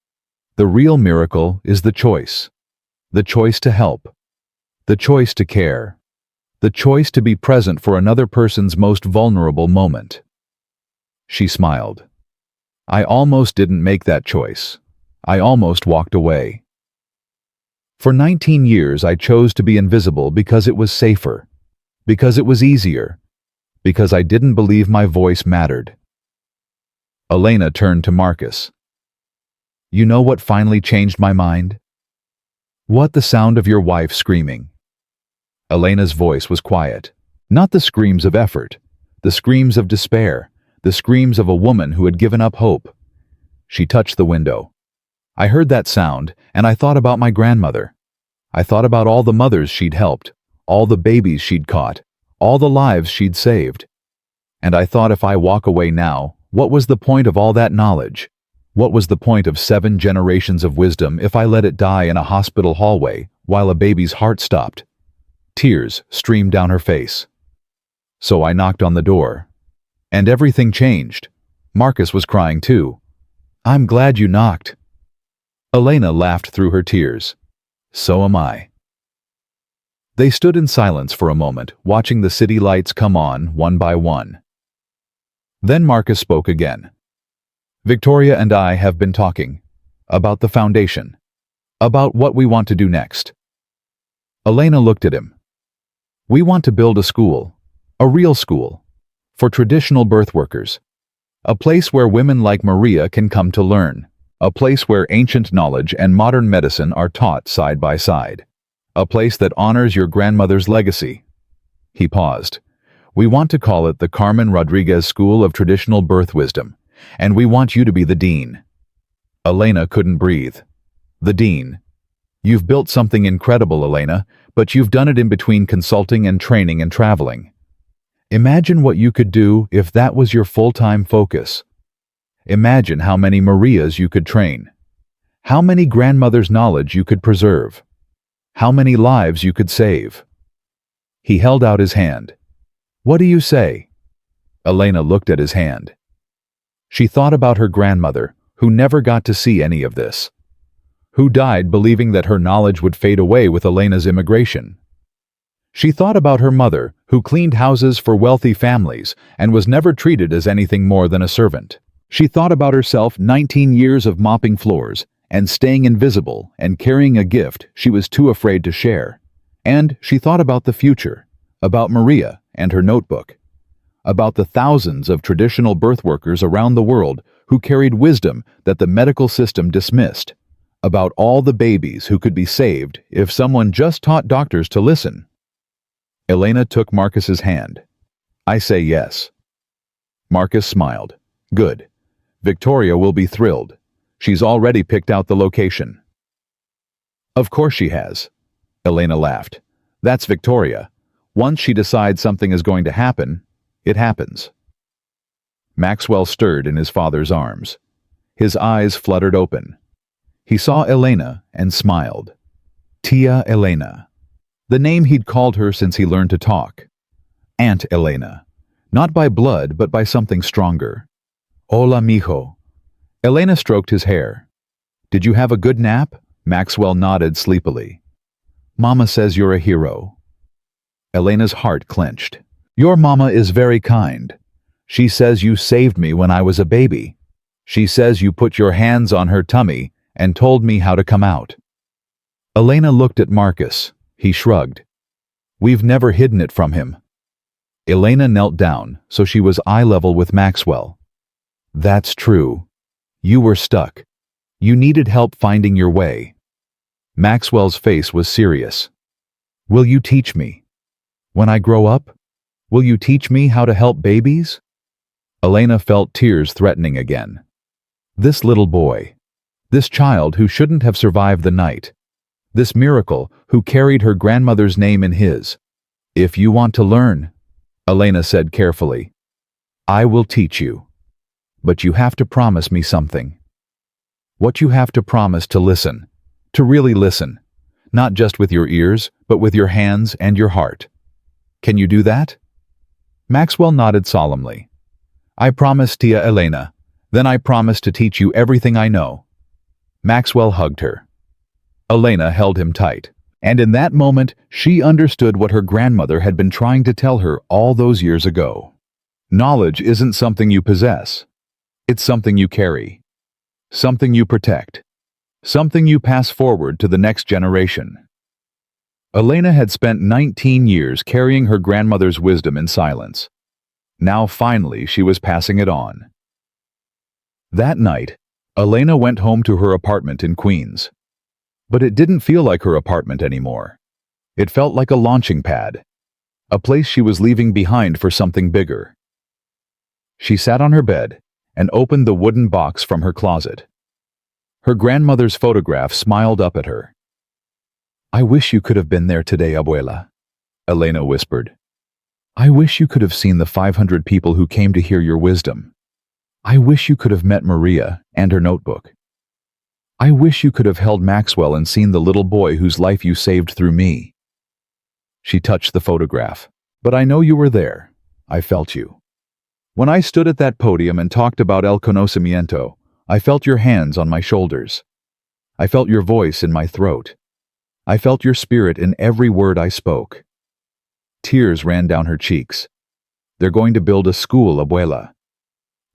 The real miracle is the choice. The choice to help. The choice to care. The choice to be present for another person's most vulnerable moment." She smiled. "I almost didn't make that choice. I almost walked away. For 19 years I chose to be invisible because it was safer, because it was easier, because I didn't believe my voice mattered." Elena turned to Marcus. "You know what finally changed my mind?" "What?" "The sound of your wife screaming." Elena's voice was quiet. Not the screams of effort, the screams of despair, the screams of a woman who had given up hope. She touched the window. "I heard that sound, and I thought about my grandmother. I thought about all the mothers she'd helped, all the babies she'd caught, all the lives she'd saved. And I thought, if I walk away now, what was the point of all that knowledge? What was the point of 7 generations of wisdom if I let it die in a hospital hallway while a baby's heart stopped? Tears streamed down her face. So I knocked on the door. And everything changed. Marcus was crying too. I'm glad you knocked. Elena laughed through her tears. So am I. They stood in silence for a moment, watching the city lights come on one by one. Then Marcus spoke again. Victoria and I have been talking about the foundation, about what we want to do next. Elena looked at him. We want to build a school, a real school, for traditional birth workers. A place where women like Maria can come to learn. A place where ancient knowledge and modern medicine are taught side by side. A place that honors your grandmother's legacy. He paused. We want to call it the Carmen Rodriguez School of Traditional Birth Wisdom, and we want you to be the dean. Elena couldn't breathe. The dean. You've built something incredible, Elena, but you've done it in between consulting and training and traveling. Imagine what you could do if that was your full-time focus. Imagine how many Marias you could train. How many grandmothers' knowledge you could preserve. How many lives you could save. He held out his hand. What do you say? Elena looked at his hand. She thought about her grandmother, who never got to see any of this. Who died believing that her knowledge would fade away with Elena's immigration. She thought about her mother, who cleaned houses for wealthy families and was never treated as anything more than a servant. She thought about herself 19 years of mopping floors and staying invisible and carrying a gift she was too afraid to share. And she thought about the future, about Maria and her notebook, about the thousands of traditional birth workers around the world who carried wisdom that the medical system dismissed, about all the babies who could be saved if someone just taught doctors to listen. Elena took Marcus's hand. I say yes. Marcus smiled. Good. Victoria will be thrilled. She's already picked out the location. Of course she has. Elena laughed. That's Victoria. Once she decides something is going to happen, it happens. Maxwell stirred in his father's arms. His eyes fluttered open. He saw Elena and smiled. Tia Elena. The name he'd called her since he learned to talk. Aunt Elena. Not by blood, but by something stronger. Hola, mijo. Elena stroked his hair. Did you have a good nap? Maxwell nodded sleepily. Mama says you're a hero. Elena's heart clenched. Your mama is very kind. She says you saved me when I was a baby. She says you put your hands on her tummy and told me how to come out. Elena looked at Marcus. He shrugged. We've never hidden it from him. Elena knelt down, so she was eye level with Maxwell. That's true. You were stuck. You needed help finding your way. Maxwell's face was serious. Will you teach me? When I grow up? Will you teach me how to help babies? Elena felt tears threatening again. This little boy. This child who shouldn't have survived the night. This miracle who carried her grandmother's name in his. If you want to learn, Elena said carefully, I will teach you. But you have to promise me something. What you have to promise to listen. To really listen. Not just with your ears, but with your hands and your heart. Can you do that? Maxwell nodded solemnly. I promise, Tia Elena. Then I promise to teach you everything I know. Maxwell hugged her. Elena held him tight. And in that moment, she understood what her grandmother had been trying to tell her all those years ago. Knowledge isn't something you possess. It's something you carry. Something you protect. Something you pass forward to the next generation. Elena had spent 19 years carrying her grandmother's wisdom in silence. Now finally she was passing it on. That night, Elena went home to her apartment in Queens. But it didn't feel like her apartment anymore. It felt like a launching pad. A place she was leaving behind for something bigger. She sat on her bed and opened the wooden box from her closet. Her grandmother's photograph smiled up at her. I wish you could have been there today, Abuela, Elena whispered. I wish you could have seen the 500 people who came to hear your wisdom. I wish you could have met Maria and her notebook. I wish you could have held Maxwell and seen the little boy whose life you saved through me. She touched the photograph. But I know you were there. I felt you. When I stood at that podium and talked about el conocimiento, I felt your hands on my shoulders. I felt your voice in my throat. I felt your spirit in every word I spoke. Tears ran down her cheeks. They're going to build a school, Abuela.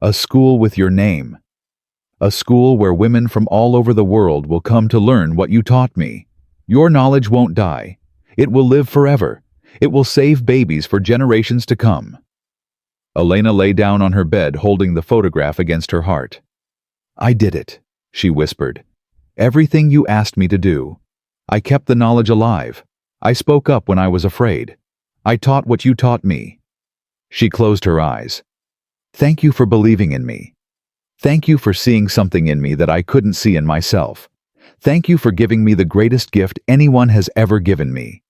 A school with your name. A school where women from all over the world will come to learn what you taught me. Your knowledge won't die. It will live forever. It will save babies for generations to come. Elena lay down on her bed holding the photograph against her heart. I did it, she whispered. Everything you asked me to do. I kept the knowledge alive. I spoke up when I was afraid. I taught what you taught me. She closed her eyes. Thank you for believing in me. Thank you for seeing something in me that I couldn't see in myself. Thank you for giving me the greatest gift anyone has ever given me.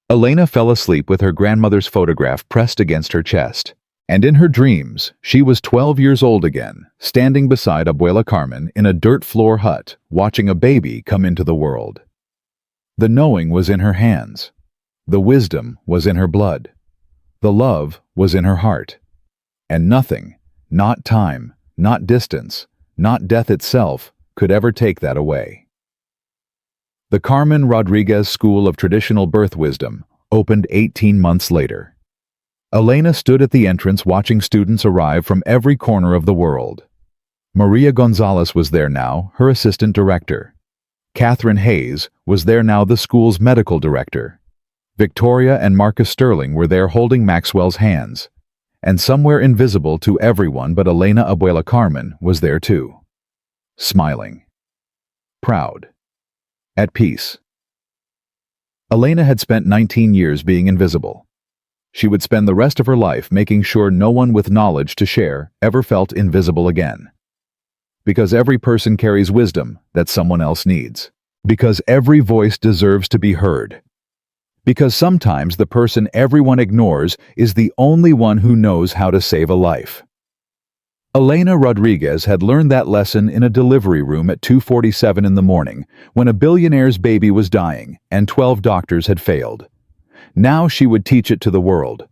Elena fell asleep with her grandmother's photograph pressed against her chest. And in her dreams, she was 12 years old again, standing beside Abuela Carmen in a dirt floor hut, watching a baby come into the world. The knowing was in her hands. The wisdom was in her blood. The love was in her heart. And nothing, not time, not distance, not death itself, could ever take that away. The Carmen Rodriguez School of Traditional Birth Wisdom opened 18 months later. Elena stood at the entrance watching students arrive from every corner of the world. Maria Gonzalez was there now, her assistant director. Catherine Hayes was there now, the school's medical director. Victoria and Marcus Sterling were there holding Maxwell's hands. And somewhere invisible to everyone but Elena, Abuela Carmen was there too. Smiling. Proud. At peace. Elena had spent 19 years being invisible. She would spend the rest of her life making sure no one with knowledge to share ever felt invisible again. Because every person carries wisdom that someone else needs. Because every voice deserves to be heard. Because sometimes the person everyone ignores is the only one who knows how to save a life. Elena Rodriguez had learned that lesson in a delivery room at 2:47 in the morning when a billionaire's baby was dying and 12 doctors had failed. Now she would teach it to the world.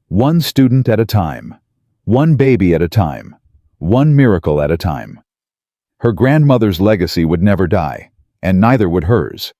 One student at a time. One baby at a time. One miracle at a time. Her grandmother's legacy would never die, and neither would hers.